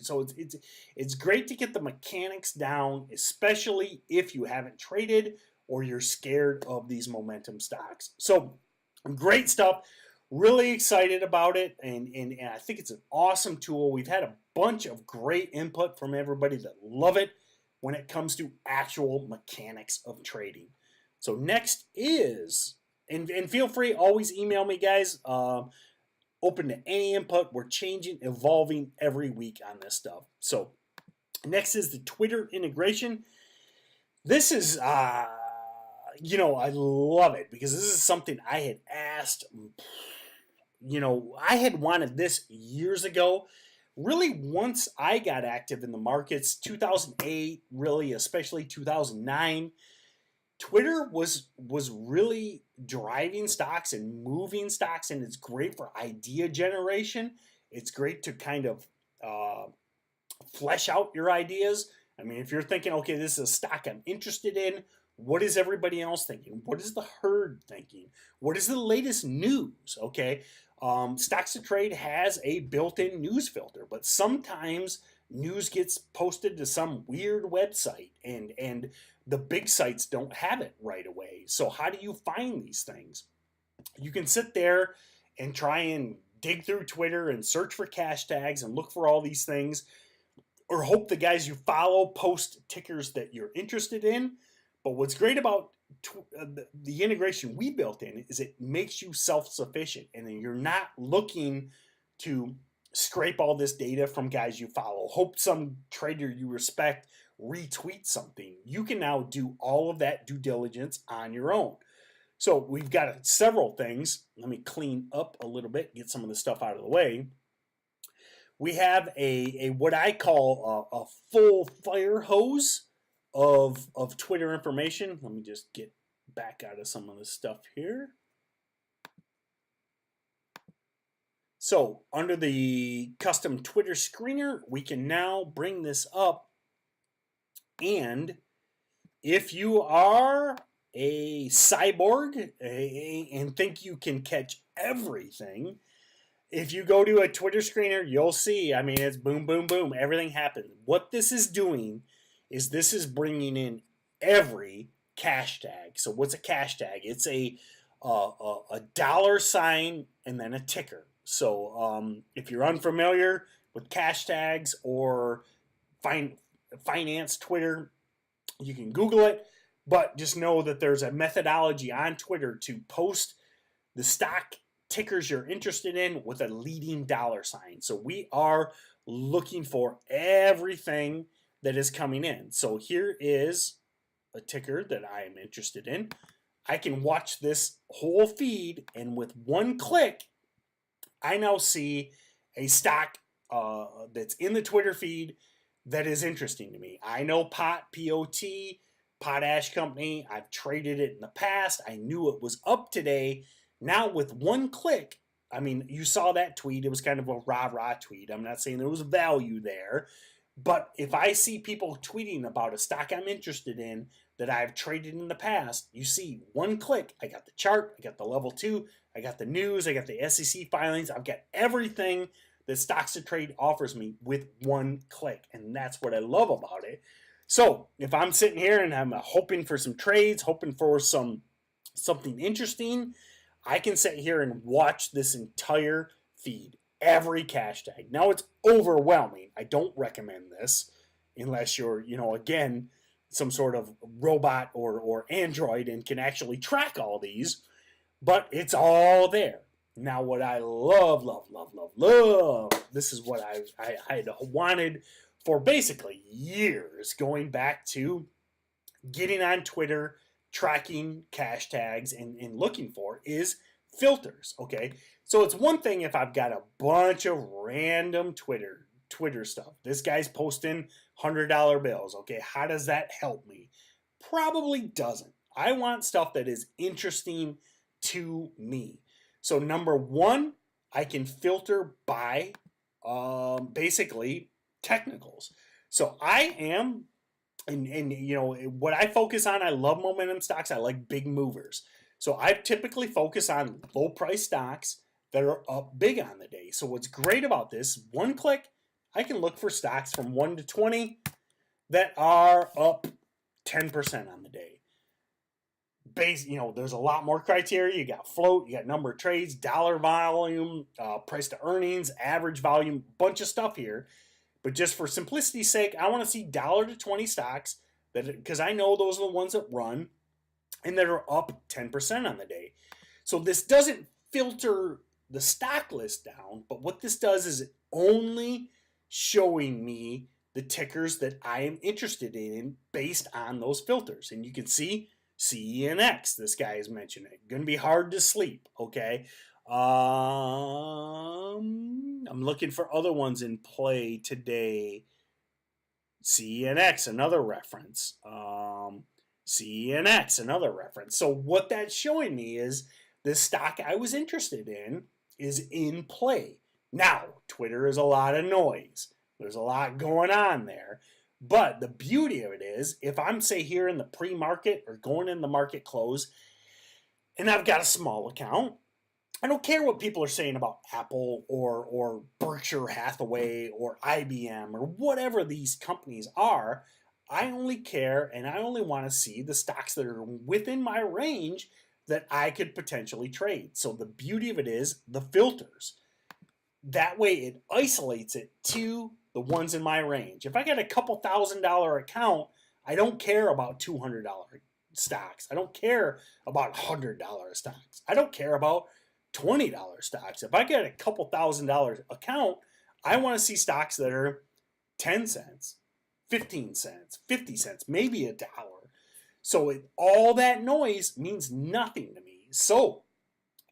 So it's great to get the mechanics down, especially if you haven't traded or you're scared of these momentum stocks. So great stuff. Really excited about it, and I think it's an awesome tool. We've had a bunch of great input from everybody that love it when it comes to actual mechanics of trading. So next is, and feel free, always email me, guys. Open to any input. We're changing, evolving every week on this stuff. So next is the Twitter integration. This is, I love it because this is something I had asked. I had wanted this years ago. Really, once I got active in the markets, 2008, really, especially 2009, Twitter was really driving stocks and moving stocks, and it's great for idea generation. It's great to kind of flesh out your ideas. I mean, if you're thinking, okay, this is a stock I'm interested in, what is everybody else thinking? What is the herd thinking? What is the latest news? Okay, Stocks to Trade has a built-in news filter, but sometimes news gets posted to some weird website, and the big sites don't have it right away. So how do you find these things? You can sit there and try and dig through Twitter and search for cash tags and look for all these things, or hope the guys you follow post tickers that you're interested in. But what's great about the integration we built in is it makes you self-sufficient, and then you're not looking to scrape all this data from guys you follow. Hope some trader you respect retweet something. You can now do all of that due diligence on your own. So we've got several things. Let me clean up a little bit, get some of the stuff out of the way. We have a what I call a full fire hose of Twitter information. Let me just get back out of some of this stuff here. So under the custom Twitter screener, we can now bring this up. And if you are a cyborg and think you can catch everything, if you go to a Twitter screener, you'll see, I mean, it's boom, boom, boom. Everything happens. What this is doing is this is bringing in every cash tag. So what's a cash tag? It's a dollar sign and then a ticker. So if you're unfamiliar with cash tags or finance Twitter, you can Google it. But just know that there's a methodology on Twitter to post the stock tickers you're interested in with a leading dollar sign. So we are looking for everything that is coming in. So here is a ticker that I am interested in. I can watch this whole feed, and with one click, I now see a stock that's in the Twitter feed that is interesting to me. I know POT, Potash Company. I've traded it in the past. I knew it was up today. Now with one click, I mean, you saw that tweet. It was kind of a rah-rah tweet. I'm not saying there was value there. But if I see people tweeting about a stock I'm interested in that I've traded in the past, you see one click. I got the chart. I got the level 2. I got the news. I got the SEC filings. I've got everything that Stocks to Trade offers me with one click. And that's what I love about it. So if I'm sitting here and I'm hoping for some trades, hoping for something interesting, I can sit here and watch this entire feed, every cash tag. Now it's overwhelming. I don't recommend this unless you're, again, some sort of robot or android and can actually track all these, but it's all there. Now what I love, this is what I had wanted for basically years, going back to getting on Twitter, tracking cash tags and looking for is filters. Okay, so it's one thing if I've got a bunch of random Twitter stuff. This guy's posting $100 bills. Okay, how does that help me? Probably doesn't. I want stuff that is interesting to me. So number one, I can filter by basically technicals. So I am, and what I focus on, I love momentum stocks. I like big movers. So I typically focus on low price stocks that are up big on the day. So what's great about this, one click, I can look for stocks from 1 to 20 that are up 10% on the day. There's a lot more criteria. You got float, you got number of trades, dollar volume, price to earnings, average volume, bunch of stuff here. But just for simplicity's sake, I want to see $1 to 20 stocks because I know those are the ones that run and that are up 10% on the day. So this doesn't filter the stock list down, but what this does is it only showing me the tickers that I am interested in based on those filters. And you can see CENX, this guy is mentioning. Going to be hard to sleep, okay? I'm looking for other ones in play today. CENX, another reference. CENX, another reference. So what that's showing me is the stock I was interested in is in play. Now, Twitter is a lot of noise. There's a lot going on there. But the beauty of it is, if I'm, say, here in the pre-market or going in the market close, and I've got a small account, I don't care what people are saying about Apple or Berkshire Hathaway or IBM or whatever these companies are. I only care and I only want to see the stocks that are within my range that I could potentially trade. So the beauty of it is the filters. That way it isolates it to the ones in my range. If I got a couple $1,000 account, I don't care about $200 stocks. I don't care about $100 stocks. I don't care about $20 stocks. If I get a couple $1,000 account, I want to see stocks that are 10 cents, 15 cents, 50 cents, maybe $1. So all that noise means nothing to me. So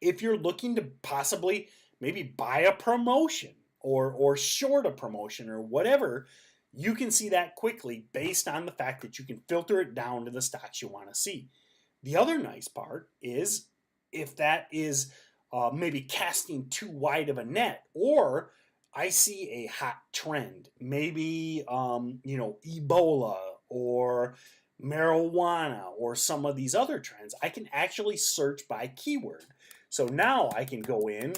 if you're looking to possibly maybe buy a promotion or short a promotion or whatever, you can see that quickly based on the fact that you can filter it down to the stocks you want to see. The other nice part is if that is maybe casting too wide of a net, or I see a hot trend, maybe Ebola or marijuana or some of these other trends. I can actually search by keyword. So now I can go in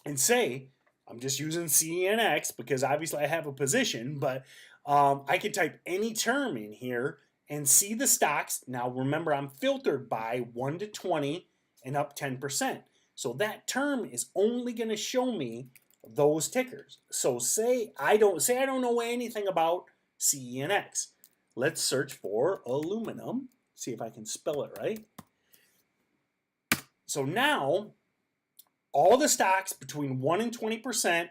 and say, I'm just using CENX because obviously I have a position, but I can type any term in here and see the stocks. Now remember, I'm filtered by 1 to 20 and up 10%. So that term is only going to show me those tickers. So say I don't know anything about CENX. Let's search for aluminum. See if I can spell it right. So now all the stocks between 1 and 20%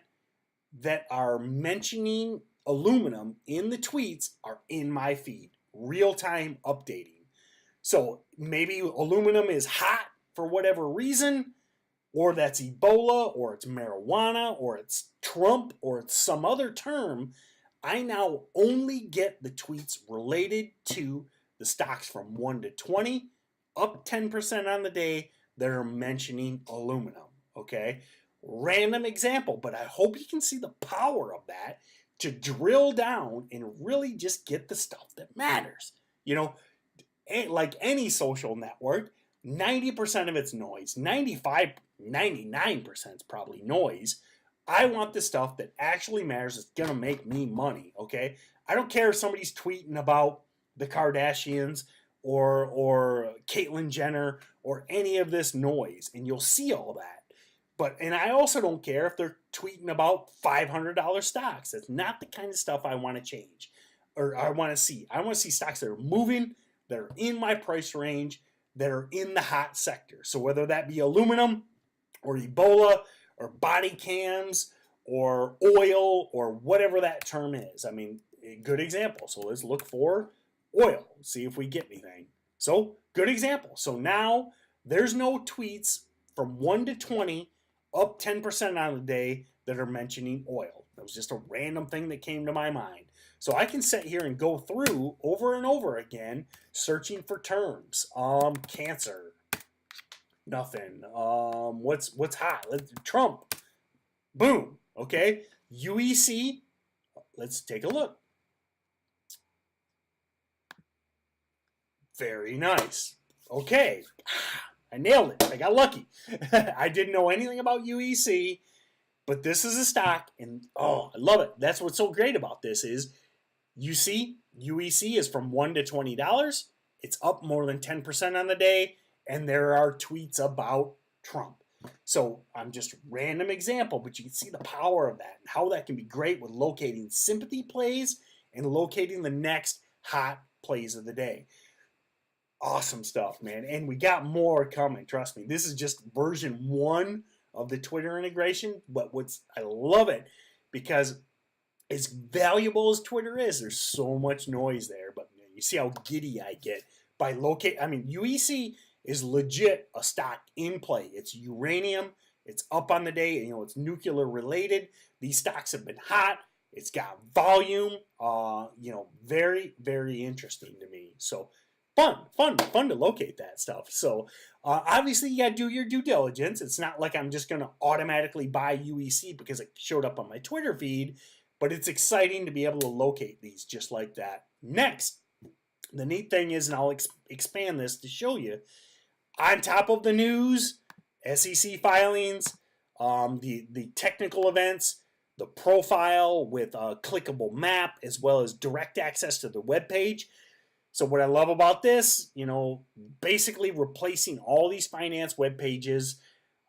that are mentioning aluminum in the tweets are in my feed, real-time updating. So maybe aluminum is hot for whatever reason, or that's Ebola, or it's marijuana, or it's Trump, or it's some other term. I now only get the tweets related to the stocks from 1 to 20, up 10% on the day that are mentioning aluminum. Okay, random example, but I hope you can see the power of that to drill down and really just get the stuff that matters. Like any social network, 90% of it's noise, 99% is probably noise. I want the stuff that actually matters, that's gonna make me money. Okay, I don't care if somebody's tweeting about the Kardashians or Caitlyn Jenner or any of this noise, and you'll see all that. And I also don't care if they're tweeting about $500 stocks. That's not the kind of stuff I want to change or I want to see. I want to see stocks that are moving, that are in my price range, that are in the hot sector. So whether that be aluminum or Ebola or body cams or oil or whatever that term is. I mean, a good example. So let's look for oil, see if we get anything. So good example. So now there's no tweets from 1 to 20 up 10% on the day that are mentioning oil. That was just a random thing that came to my mind. So I can sit here and go through over and over again, searching for terms. Cancer, nothing. What's hot? Trump, boom. Okay, UEC. Let's take a look. Very nice. Okay. I nailed it. I got lucky. I didn't know anything about UEC, but this is a stock, and I love it. That's what's so great about this is, you see, UEC is from $1 to $20. It's up more than 10% on the day, and there are tweets about Trump. So I'm just random example, but you can see the power of that and how that can be great with locating sympathy plays and locating the next hot plays of the day. Awesome stuff, man. And we got more coming. Trust me. This is just version 1 of the Twitter integration. But I love it because as valuable as Twitter is, there's so much noise there. But you see how giddy I get by UEC is legit a stock in play. It's uranium. It's up on the day. It's nuclear related. These stocks have been hot. It's got volume. Very, very interesting to me. So fun to locate that stuff. So obviously you gotta do your due diligence. It's not like I'm just gonna automatically buy UEC because it showed up on my Twitter feed, but it's exciting to be able to locate these just like that. Next, the neat thing is, and I'll expand this to show you, on top of the news, SEC filings, the technical events, the profile with a clickable map, as well as direct access to the web page. So what I love about this, basically replacing all these finance web pages.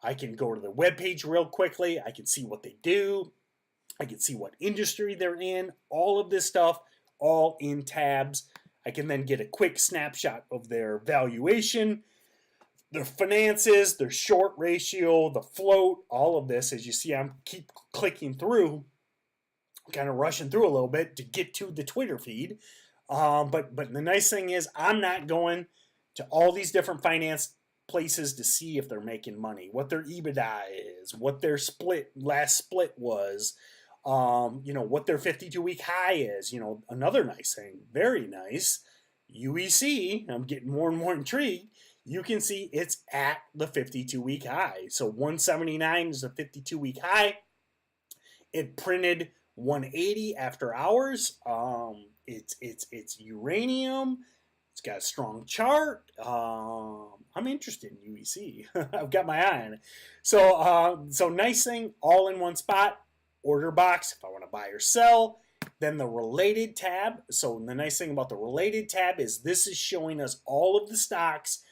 I can go to the web page real quickly. I can see what they do. I can see what industry they're in. All of this stuff, all in tabs. I can then get a quick snapshot of their valuation, their finances, their short ratio, the float, all of this. As you see, I'm keep clicking through, kind of rushing through a little bit to get to the Twitter feed. But the nice thing is, I'm not going to all these different finance places to see if they're making money, what their EBITDA is, what their last split was, what their 52-week high is. Another nice thing, very nice, UEC, I'm getting more and more intrigued. you can see it's at the 52-week high. So 179 is a 52-week high. It printed 180 after hours. It's uranium. It's got a strong chart. I'm interested in UEC. I've got my eye on it. So nice thing, all in one spot. Order box if I want to buy or sell. Then the related tab. So the nice thing about the related tab is this is showing us all of the stocks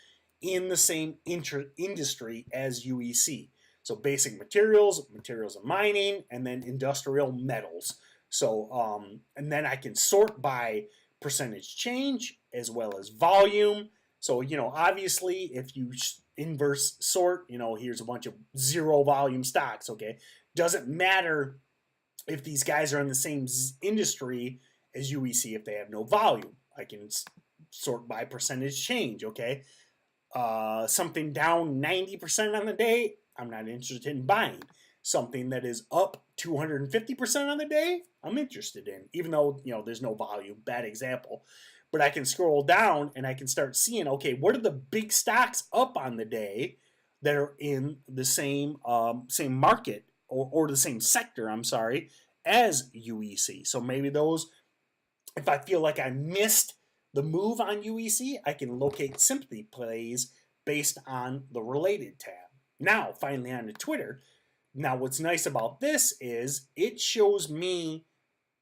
in the same industry as UEC. So basic materials, materials and mining, and then industrial metals. So and then I can sort by percentage change as well as volume. So obviously if you inverse sort, here's a bunch of zero volume stocks. Okay, doesn't matter if these guys are in the same industry as UEC if they have no volume. I can sort by percentage change. Okay, something down 90% on the day, I'm not interested in buying. Something that is up 250% on the day, I'm interested in, even though there's no volume. Bad example. But I can scroll down and I can start seeing, okay, what are the big stocks up on the day that are in the same market or the same sector, I'm sorry, as UEC. So maybe those, if I feel like I missed the move on UEC, I can locate sympathy plays based on the related tab. Now, finally on to Twitter. Now, what's nice about this is it shows me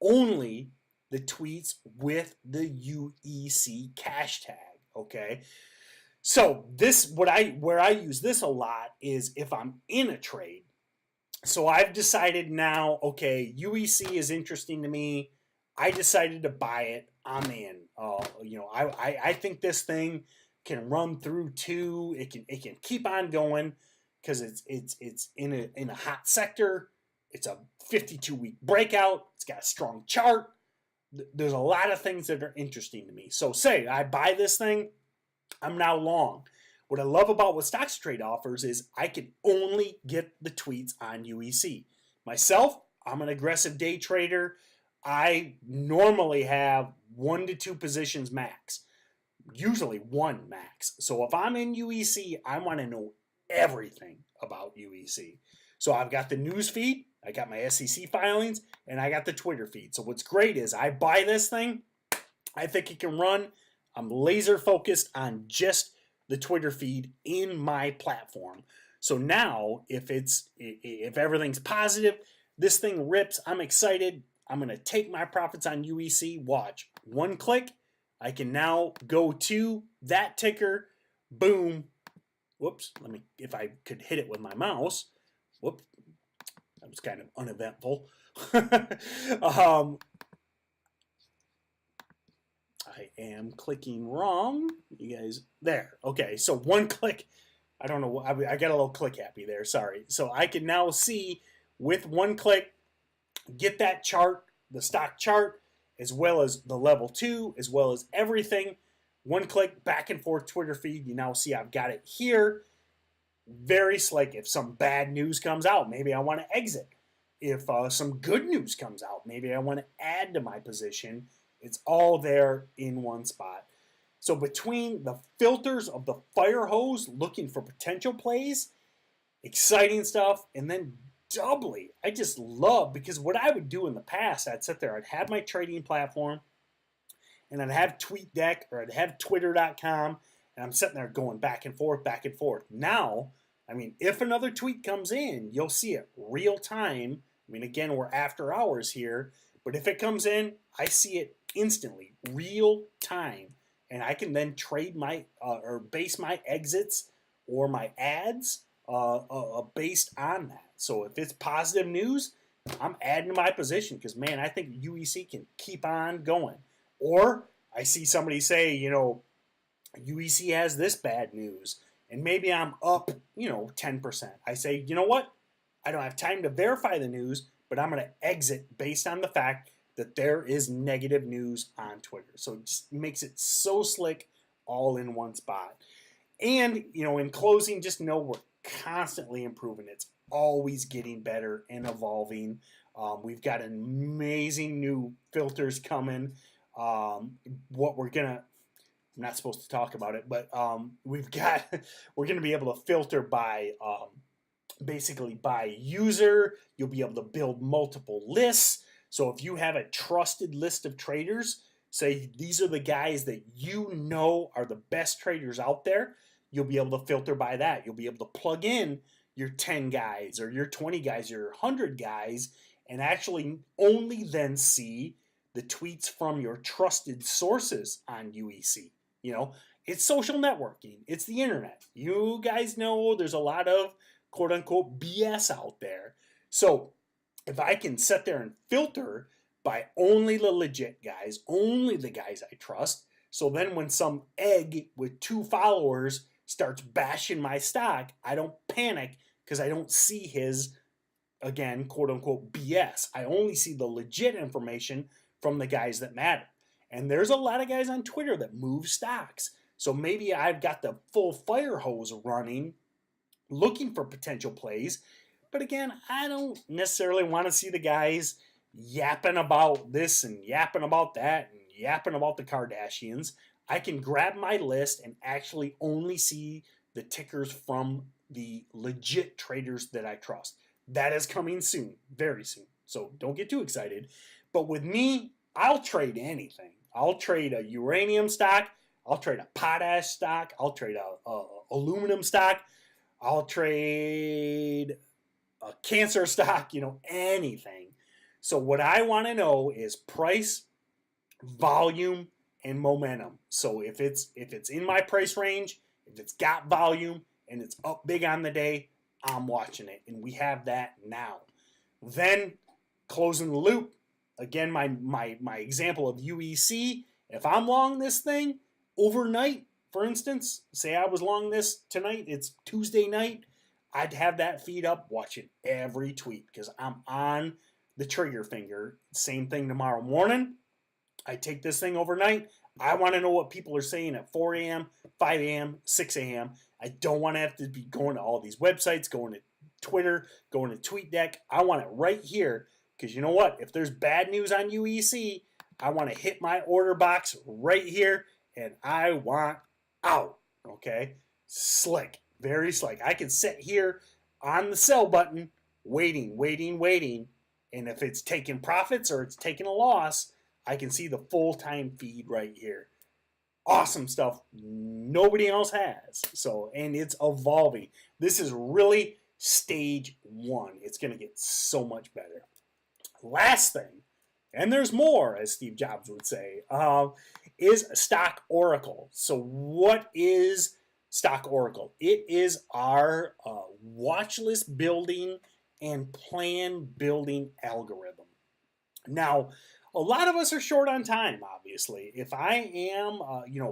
only the tweets with the UEC cash tag, okay? So this, where I use this a lot is if I'm in a trade. So I've decided now, okay, UEC is interesting to me. I decided to buy it. I'm in. I think this thing can run through 2. It can keep on going because it's in a hot sector. It's a 52-week breakout. It's got a strong chart. There's a lot of things that are interesting to me. So say I buy this thing, I'm now long. What I love about what StoxTrade offers is I can only get the tweets on UEC. Myself, I'm an aggressive day trader. I normally have 1 to 2 positions max, usually 1 max. So if I'm in UEC, I want to know everything about UEC. So I've got the news feed, I got my SEC filings, and I got the Twitter feed. So what's great is I buy this thing, I think it can run. I'm laser focused on just the Twitter feed in my platform. So now if everything's positive, this thing rips, I'm excited. I'm going to take my profits on UEC. Watch. 1 click. I can now go to that ticker. Boom. Whoops. If I could hit it with my mouse. Whoop. That was kind of uneventful. I am clicking wrong. You guys, there. Okay, so 1 click. I don't know. I got a little click happy there. Sorry. So I can now see with 1 click, get that chart, the stock chart, as well as the level 2, as well as everything. 1 click, back and forth Twitter feed. You now see I've got it here. Very slick. If some bad news comes out, maybe I want to exit. If some good news comes out, maybe I want to add to my position. It's all there in one spot. So between the filters of the fire hose, looking for potential plays, exciting stuff, and then doubly, I just love, because what I would do in the past, I'd sit there, I'd have my trading platform, and I'd have TweetDeck, or I'd have Twitter.com, and I'm sitting there going back and forth, back and forth. Now, I mean, if another tweet comes in, you'll see it real time. I mean, again, we're after hours here, but if it comes in, I see it instantly, real time, and I can then trade my or base my exits or my ads based on that. So if it's positive news, I'm adding to my position because, man, I think UEC can keep on going. Or I see somebody say, UEC has this bad news, and maybe I'm up, 10%. I say, you know what? I don't have time to verify the news, but I'm going to exit based on the fact that there is negative news on Twitter. So it just makes it so slick, all in one spot. And, in closing, just know we're constantly improving. It's always getting better and evolving. We've got amazing new filters coming. What we're going to I'm not supposed to talk about it, but we're going to be able to filter by basically by user. You'll be able to build multiple lists. So if you have a trusted list of traders, say these are the guys that you know are the best traders out there, you'll be able to filter by that. You'll be able to plug in your 10 guys or your 20 guys, your 100 guys, and actually only then see the tweets from your trusted sources on UEC. You know, it's social networking, it's the internet. You guys know there's a lot of quote unquote BS out there. So if I can sit there and filter by only the legit guys, only the guys I trust, so then when some egg with 2 followers starts bashing my stock, I don't panic because I don't see his, again, quote unquote BS. I only see the legit information from the guys that matter. And there's a lot of guys on Twitter that move stocks. So maybe I've got the full fire hose running, looking for potential plays. But again, I don't necessarily want to see the guys yapping about this and yapping about that and yapping about the Kardashians. I can grab my list and actually only see the tickers from the legit traders that I trust. That is coming soon, very soon. So don't get too excited. But with me, I'll trade anything. I'll trade a uranium stock. I'll trade a potash stock. I'll trade a aluminum stock. I'll trade a cancer stock, anything. So what I want to know is price, volume, and momentum. So if it's in my price range, if it's got volume and it's up big on the day, I'm watching it. And we have that now. Then closing the loop. Again, my example of UEC, if I'm long this thing overnight, for instance, say I was long this tonight, it's Tuesday night, I'd have that feed up watching every tweet because I'm on the trigger finger. Same thing tomorrow morning. I take this thing overnight. I want to know what people are saying at 4 a.m., 5 a.m., 6 a.m. I don't want to have to be going to all these websites, going to Twitter, going to TweetDeck. I want it right here. Because you know what? If there's bad news on UEC, I want to hit my order box right here, and I want out. Okay? Slick. Very slick. I can sit here on the sell button, waiting. And if it's taking profits or it's taking a loss, I can see the full-time feed right here. Awesome stuff nobody else has. So, and it's evolving. This is really stage 1. It's going to get so much better. Last thing, and there's more, as Steve Jobs would say, is Stock Oracle. So what is Stock Oracle? It is our watch list building and plan building algorithm. Now, a lot of us are short on time, obviously. If I am,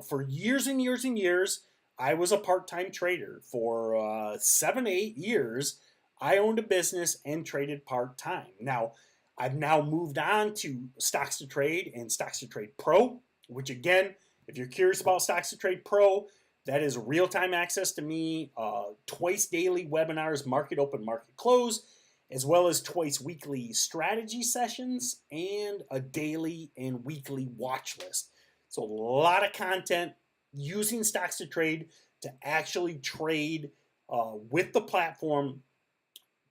for years and years and years, I was a part-time trader. For 7 to 8 years, I owned a business and traded part-time. Now, I've now moved on to Stocks to Trade and Stocks to Trade Pro, which again, if you're curious about Stocks to Trade Pro, that is real-time access to me, twice daily webinars, market open, market close, as well as twice weekly strategy sessions and a daily and weekly watch list. So a lot of content using Stocks to Trade to actually trade with the platform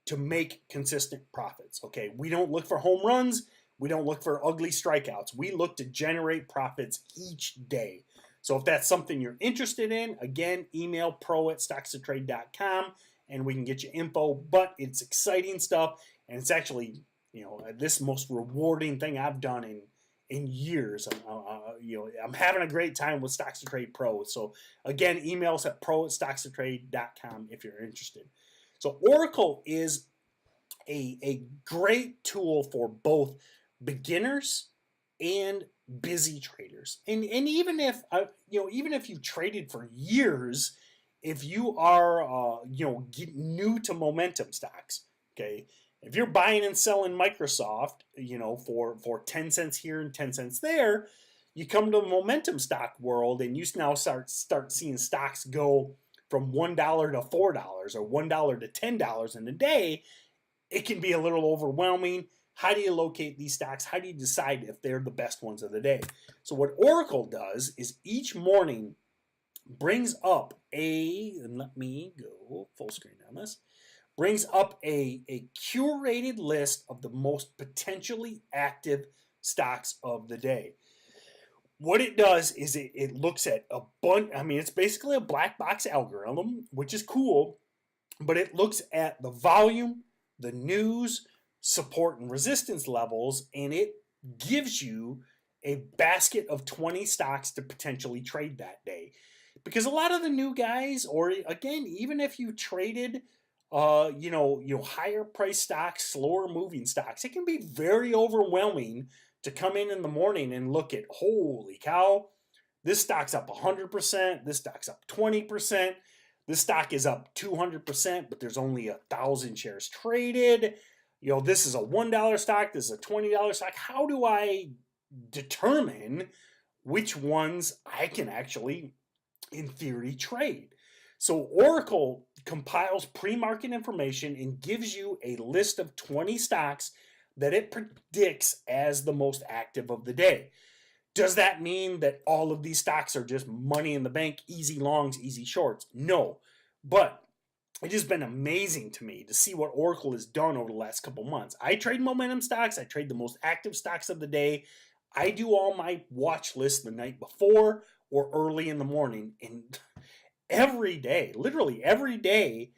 to make consistent profits. Okay, we don't look for home runs. We don't look for ugly strikeouts. We look to generate profits each day. So if that's something you're interested in, again, email pro@stockstotrade.com and we can get you info. But it's exciting stuff, and it's actually, this most rewarding thing I've done in years. I'm having a great time with Stocks to Trade Pro. So again, email us at pro@stockstotrade.com if you're interested. So Oracle is a great tool for both beginners and busy traders. And even if you've traded for years, if you are new to momentum stocks, okay, if you're buying and selling Microsoft, for 10 cents here and 10 cents there, you come to the momentum stock world and you now start seeing stocks go from $1 to $4 or $1 to $10 in a day. It can be a little overwhelming. How do you locate these stocks? How do you decide if they're the best ones of the day? So what Oracle does is each morning brings up and let me go full screen on this, brings up a curated list of the most potentially active stocks of the day. What it does is it looks at a bunch, I mean, it's basically a black box algorithm, which is cool, but it looks at the volume, the news, support and resistance levels, and it gives you a basket of 20 stocks to potentially trade that day. Because a lot of the new guys, or again, even if you traded higher price stocks, slower moving stocks, it can be very overwhelming to come in the morning and look at, holy cow, this stock's up 100%, this stock's up 20%, this stock is up 200%, but there's only 1,000 shares traded. This is a $1 stock, this is a $20 stock. How do I determine which ones I can actually, in theory, trade? So Oracle compiles pre-market information and gives you a list of 20 stocks that it predicts as the most active of the day. Does that mean that all of these stocks are just money in the bank, easy longs, easy shorts? No. But it has been amazing to me to see what Oracle has done over the last couple months. I trade momentum stocks. I trade the most active stocks of the day. I do all my watch lists the night before or early in the morning. And every day, literally every day,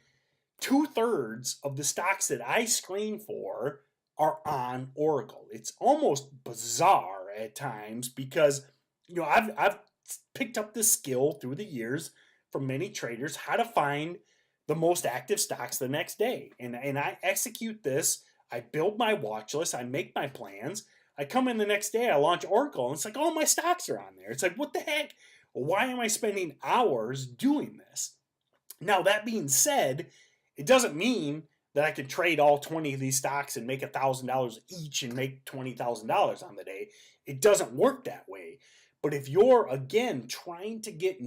2/3 of the stocks that I screen for are on Oracle. It's almost bizarre at times because I've picked up this skill through the years from many traders how to find the most active stocks the next day. And I execute this. I build my watch list. I make my plans. I come in the next day. I launch Oracle. And it's like, oh, my stocks are on there. It's like, what the heck? Why am I spending hours doing this? Now, that being said, it doesn't mean that I could trade all 20 of these stocks and make $1,000 each and make $20,000 on the day. It doesn't work that way. But if you're, again, trying to get,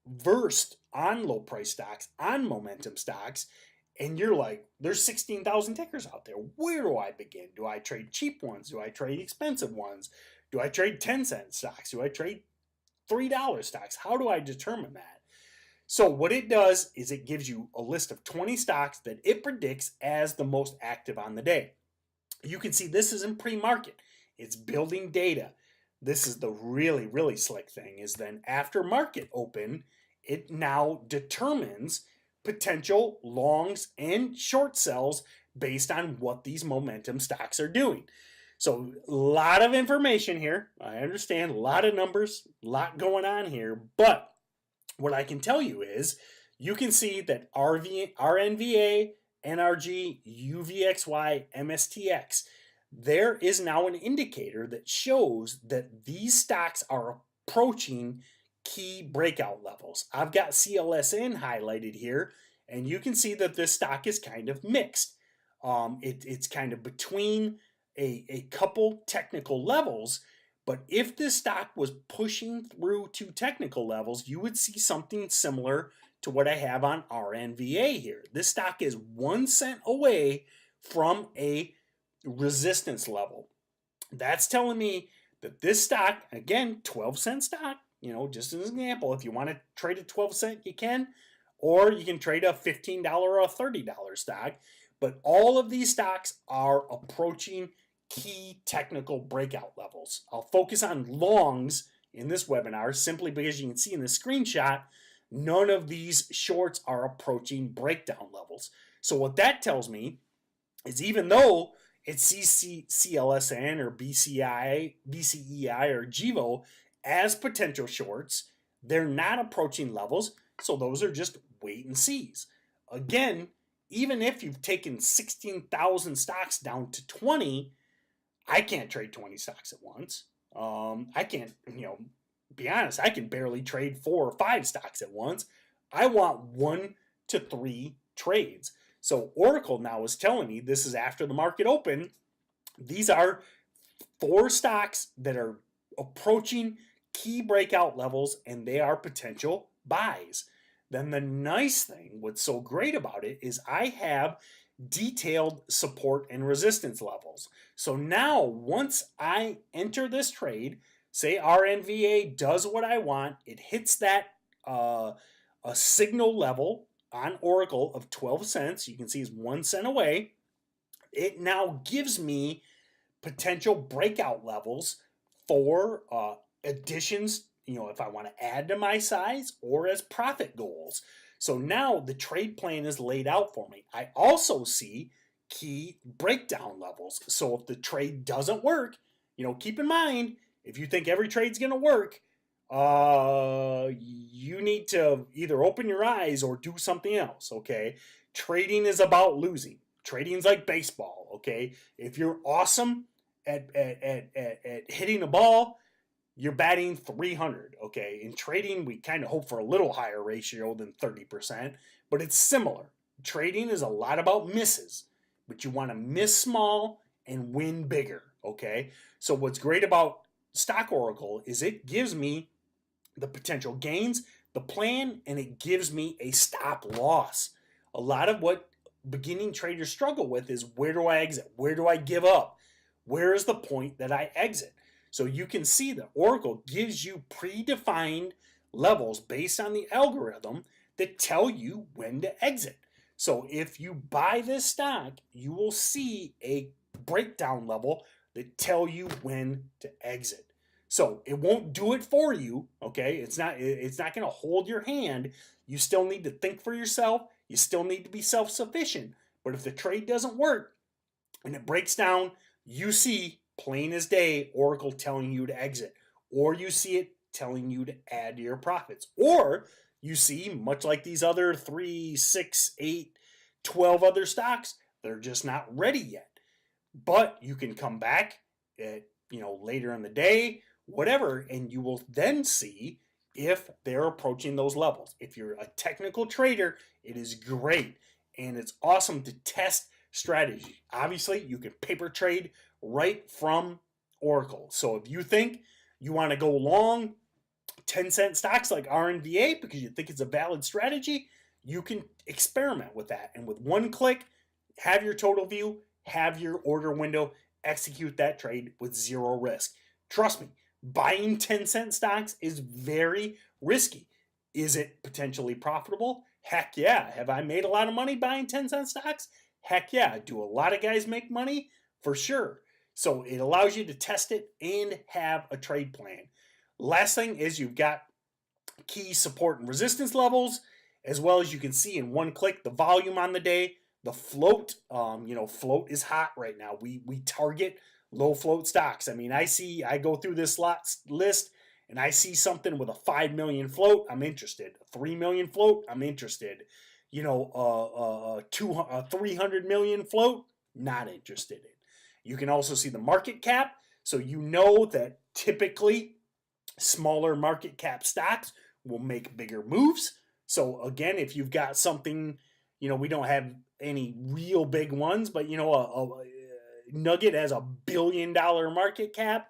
versed on low price stocks, on momentum stocks, and you're like, there's 16,000 tickers out there. Where do I begin? Do I trade cheap ones? Do I trade expensive ones? Do I trade 10-cent stocks? Do I trade $3 stocks? How do I determine that? So what it does is it gives you a list of 20 stocks that it predicts as the most active on the day. You can see this is in pre-market. It's building data. This is the really, really slick thing is then after market open, it now determines potential longs and short sells based on what these momentum stocks are doing. So a lot of information here. I understand, a lot of numbers, a lot going on here, but what I can tell you is you can see that RNVA, NRG, UVXY, MSTX, there is now an indicator that shows that these stocks are approaching key breakout levels. I've got CLSN highlighted here, and you can see that this stock is kind of mixed. It's kind of between a couple technical levels, but if this stock was pushing through to technical levels, you would see something similar to what I have on RNVA here. This stock is 1 cent away from a resistance level. That's telling me that this stock, again, 12-cent stock, just as an example, if you want to trade at 12 cent, you can, or you can trade a $15 or a $30 stock. But all of these stocks are approaching key technical breakout levels. I'll focus on longs in this webinar simply because you can see in the screenshot, none of these shorts are approaching breakdown levels. So what that tells me is even though it's CLSN or BCEI or GIVO as potential shorts, they're not approaching levels, so those are just wait and sees. Again, even if you've taken 16,000 stocks down to 20, I can't trade 20 stocks at once. I can't, be honest, I can barely trade 4 or 5 stocks at once. I want 1 to 3 trades. So Oracle now is telling me, this is after the market open, these are 4 stocks that are approaching key breakout levels and they are potential buys. Then the nice thing, what's so great about it, is I have detailed support and resistance levels. So now, once I enter this trade, say RNVA does what I want, it hits that a signal level on Oracle of 12 cents. You can see it's 1 cent away. It now gives me potential breakout levels for additions, if I want to add to my size or as profit goals. So now the trade plan is laid out for me. I also see key breakdown levels. So if the trade doesn't work, keep in mind, if you think every trade's going to work, you need to either open your eyes or do something else, okay? Trading is about losing. Trading's like baseball, okay? If you're awesome at hitting a ball, you're batting 300, okay? In trading, we kind of hope for a little higher ratio than 30%, but it's similar. Trading is a lot about misses, but you want to miss small and win bigger, okay? So what's great about Stock Oracle is it gives me the potential gains, the plan, and it gives me a stop loss. A lot of what beginning traders struggle with is, where do I exit? Where do I give up? Where is the point that I exit? So you can see that Oracle gives you predefined levels based on the algorithm that tell you when to exit. So if you buy this stock, you will see a breakdown level that tell you when to exit. So it won't do it for you, okay? It's not going to hold your hand. You still need to think for yourself. You still need to be self-sufficient. But if the trade doesn't work and it breaks down, you see plain as day Oracle telling you to exit, or you see it telling you to add to your profits, or you see, much like these other 3, 6, 8, 12 other stocks, they're just not ready yet. But you can come back at, later in the day, whatever, and you will then see if they're approaching those levels. If you're a technical trader, it is great, and it's awesome to test strategy. Obviously, you can paper trade right from Oracle. So if you think you want to go long 10-cent stocks like RNVA because you think it's a valid strategy, you can experiment with that. And with one click, have your total view, have your order window, execute that trade with zero risk. Trust me, buying 10-cent stocks is very risky. Is it potentially profitable? Heck yeah. Have I made a lot of money buying 10-cent stocks? Heck yeah. Do a lot of guys make money? For sure. So it allows you to test it and have a trade plan. Last thing is you've got key support and resistance levels, as well as you can see in one click the volume on the day, the float. Float is hot right now. We target low float stocks. I mean, I go through this list and I see something with a 5 million float, I'm interested. A 3 million float, I'm interested. A 300 million float, not interested in. You can also see the market cap, so you know that typically smaller market cap stocks will make bigger moves. So again, if you've got something, we don't have any real big ones, but a Nugget has $1 billion market cap,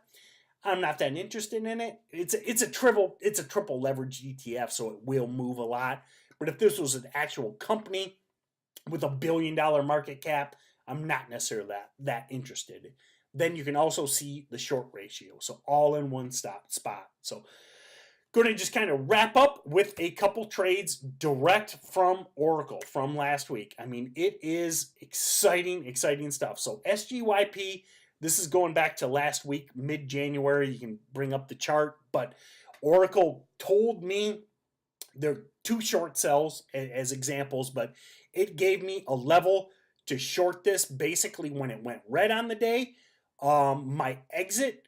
I'm not that interested in it. It's a triple leverage ETF, so it will move a lot. But if this was an actual company with $1 billion market cap, I'm not necessarily that interested. Then you can also see the short ratio, so all in one spot. So going to just kind of wrap up with a couple trades direct from Oracle from last week. I mean, it is exciting stuff. So SGYP, this is going back to last week, mid-January. You can bring up the chart, but Oracle told me there are 2 short sells as examples, but it gave me a level to short this basically when it went red on the day. My exit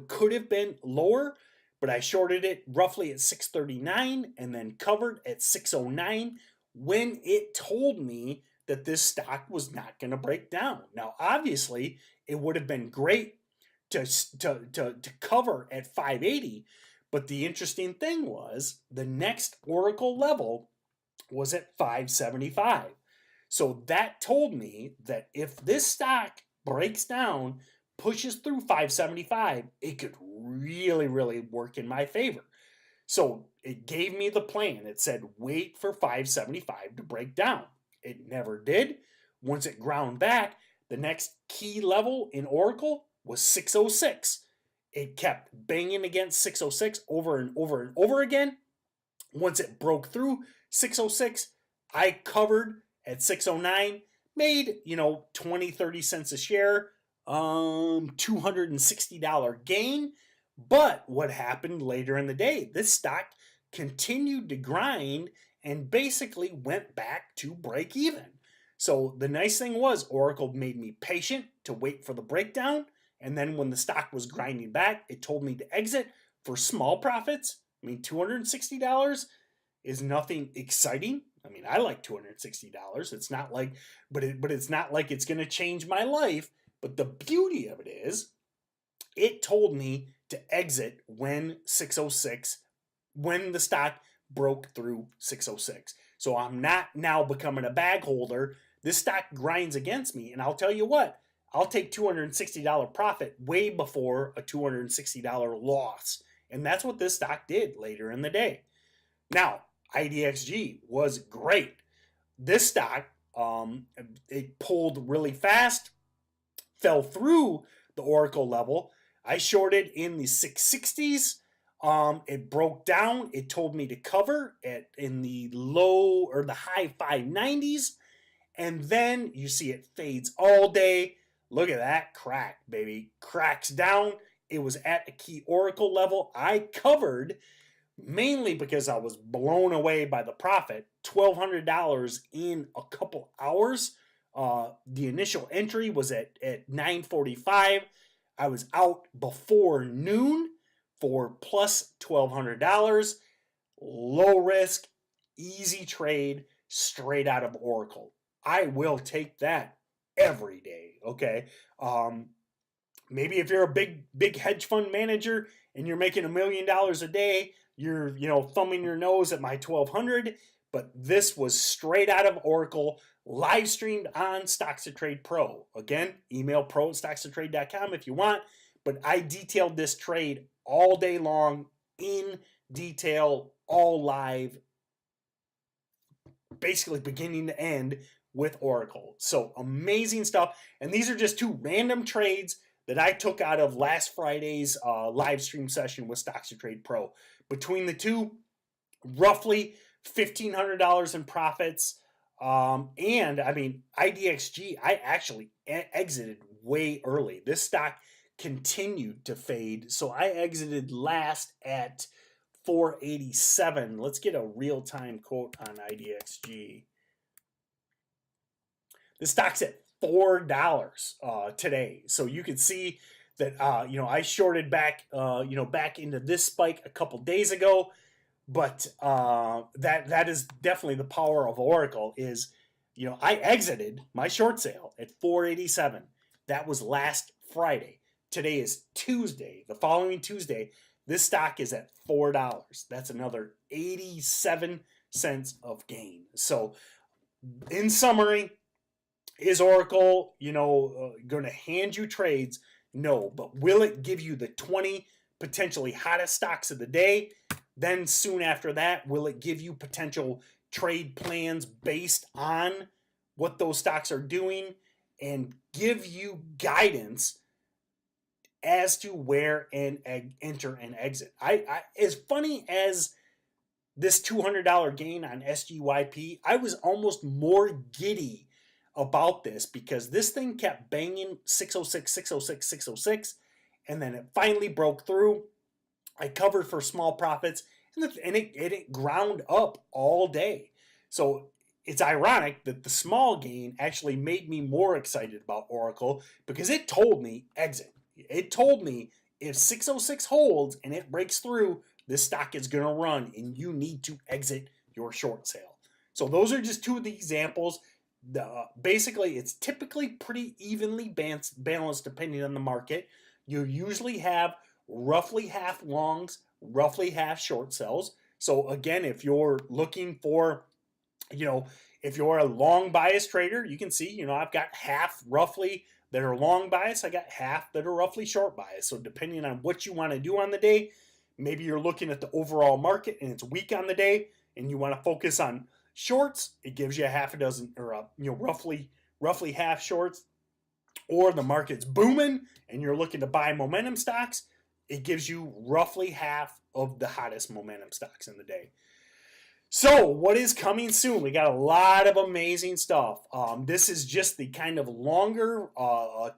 could have been lower, but I shorted it roughly at 639 and then covered at 609 when it told me that this stock was not going to break down. Now, obviously, it would have been great to cover at 580, but the interesting thing was the next Oracle level was at 575. So that told me that if this stock breaks down, pushes through 575, it could really, really work in my favor. So it gave me the plan. It said, wait for 575 to break down. It never did. Once it ground back, the next key level in Oracle was 606. It kept banging against 606 over and over and over again. Once it broke through 606, I covered at 609, made, 20, 30 cents a share, $260 gain. But what happened later in the day? This stock continued to grind and basically went back to break even. So the nice thing was Oracle made me patient to wait for the breakdown. And then when the stock was grinding back, it told me to exit for small profits. I mean, $260 is nothing exciting. I mean, I like $260. It's not like, but it's not like it's going to change my life. But the beauty of it is, it told me to exit when 606, when the stock broke through 606. So I'm not now becoming a bag holder. This stock grinds against me, and I'll tell you what, I'll take $260 profit way before a $260 loss. And that's what this stock did later in the day. Now, IDXG was great. This stock, it pulled really fast, fell through the Oracle level. I shorted in the 660s. It broke down. It told me to cover in the low or the high 590s. And then you see it fades all day. Look at that crack, baby. Cracks down. It was at a key Oracle level. I covered mainly because I was blown away by the profit. $1,200 in a couple hours. The initial entry was at 9:45. I was out before noon for plus $1,200. Low risk, easy trade, straight out of Oracle. I will take that every day, okay? Maybe if you're a big hedge fund manager and you're making $1 million a day, you're thumbing your nose at my 1,200. But this was straight out of Oracle, live streamed on Stocks to Trade Pro. Again, email pro@stockstotrade.com if you want. But I detailed this trade all day long, in detail, all live, basically beginning to end with Oracle. So amazing stuff. And these are just two random trades that I took out of last Friday's live stream session with Stocks to Trade Pro. Between the two, roughly $1,500 in profits. And I mean, IDXG, I actually exited way early. This stock continued to fade. So I exited last at 487. Let's get a real-time quote on IDXG. The stock's at $4 today. So you can see that, I shorted back, back into this spike a couple days ago. But that is definitely the power of Oracle is, I exited my short sale at 487. That was last Friday. Today is Tuesday. The following Tuesday, this stock is at $4. That's another 87 cents of gain. So in summary, is Oracle, going to hand you trades? No, but will it give you the 20 potentially hottest stocks of the day? Then soon after that, will it give you potential trade plans based on what those stocks are doing and give you guidance as to where and enter and exit? I as funny as this $200 gain on SGYP, I was almost more giddy about this because this thing kept banging 606, 606, 606, and then it finally broke through. I covered for small profits, and it ground up all day. So it's ironic that the small gain actually made me more excited about Oracle because it told me exit. It told me if 606 holds and it breaks through, this stock is going to run and you need to exit your short sale. So those are just two of the examples. Basically, it's typically pretty evenly balanced depending on the market. You usually have roughly half longs, roughly half short sells. So again, if you're looking for, if you're a long bias trader, you can see, I've got half roughly that are long bias. I got half that are roughly short bias. So depending on what you want to do on the day, maybe you're looking at the overall market and it's weak on the day and you want to focus on shorts, it gives you a half a dozen or roughly roughly half shorts, or the market's booming and you're looking to buy momentum stocks, it gives you roughly half of the hottest momentum stocks in the day. So, what is coming soon? We got a lot of amazing stuff. This is just the kind of longer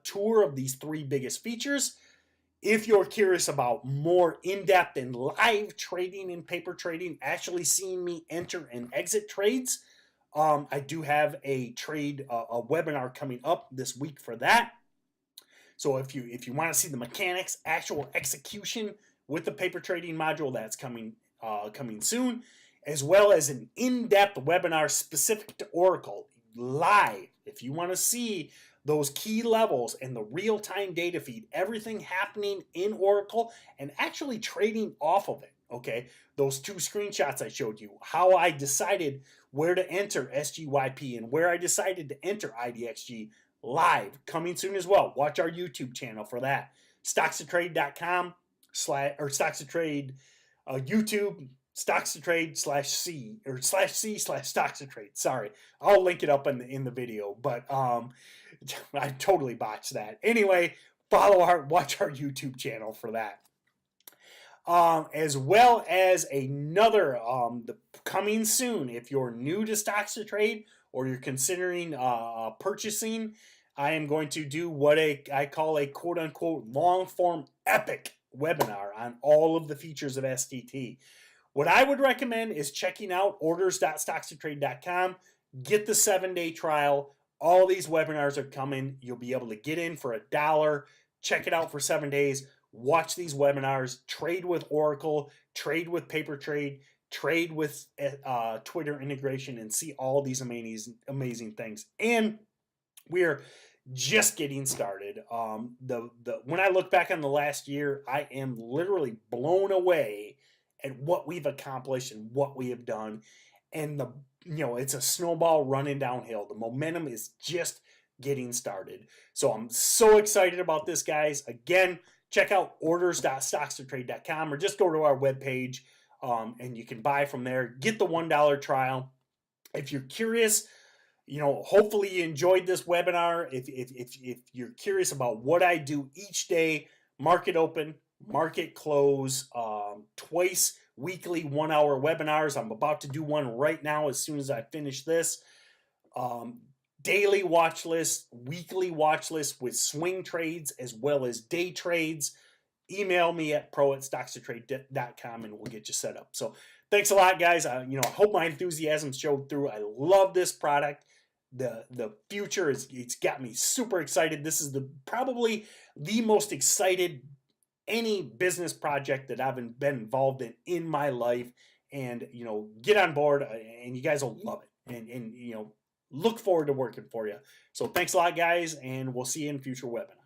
tour of these 3 biggest features. If you're curious about more in-depth and live trading and paper trading, actually seeing me enter and exit trades, I do have a webinar coming up this week for that. So if you want to see the mechanics, actual execution with the paper trading module, that's coming soon, as well as an in-depth webinar specific to Oracle live. If you want to see those key levels and the real-time data feed, everything happening in Oracle and actually trading off of it, okay? Those 2 screenshots I showed you, how I decided where to enter SGYP and where I decided to enter IDXG, live, coming soon as well. Watch our YouTube channel for that. Stockstotrade.com or Stockstotrade YouTube, Stockstotrade/C or /C/Stockstotrade. Sorry, I'll link it up in the video, but I totally botched that. Anyway, watch our YouTube channel for that. As well as another coming soon. If you're new to Stocks to Trade or you're considering purchasing, I am going to do what I call a quote-unquote long-form epic webinar on all of the features of STT. What I would recommend is checking out orders.stockstotrade.com. Get the 7-day trial. All these webinars are coming. You'll be able to get in for $1. Check it out for 7 days. Watch these webinars. Trade with Oracle. Trade with PaperTrade. Trade with Twitter integration and see all these amazing things. And we're just getting started. When I look back on the last year, I am literally blown away at what we've accomplished and what we have done. And it's a snowball running downhill. The momentum is just getting started. So I'm so excited about this, guys. Again, check out orders.stockstotrade.com or just go to our webpage and you can buy from there. Get the $1 trial. If you're curious, hopefully you enjoyed this webinar. If you're curious about what I do each day, market open, market close, twice weekly 1-hour webinars. I'm about to do one right now as soon as I finish this. Daily watch list, weekly watch list with swing trades as well as day trades. Email me at pro@stockstotrade.com and we'll get you set up. So thanks a lot, guys. I hope my enthusiasm showed through. I love this product. The future it's got me super excited. This is probably the most excited any business project that I've been involved in my life. And get on board and you guys will love it. And look forward to working for you. So thanks a lot, guys, and we'll see you in future webinars.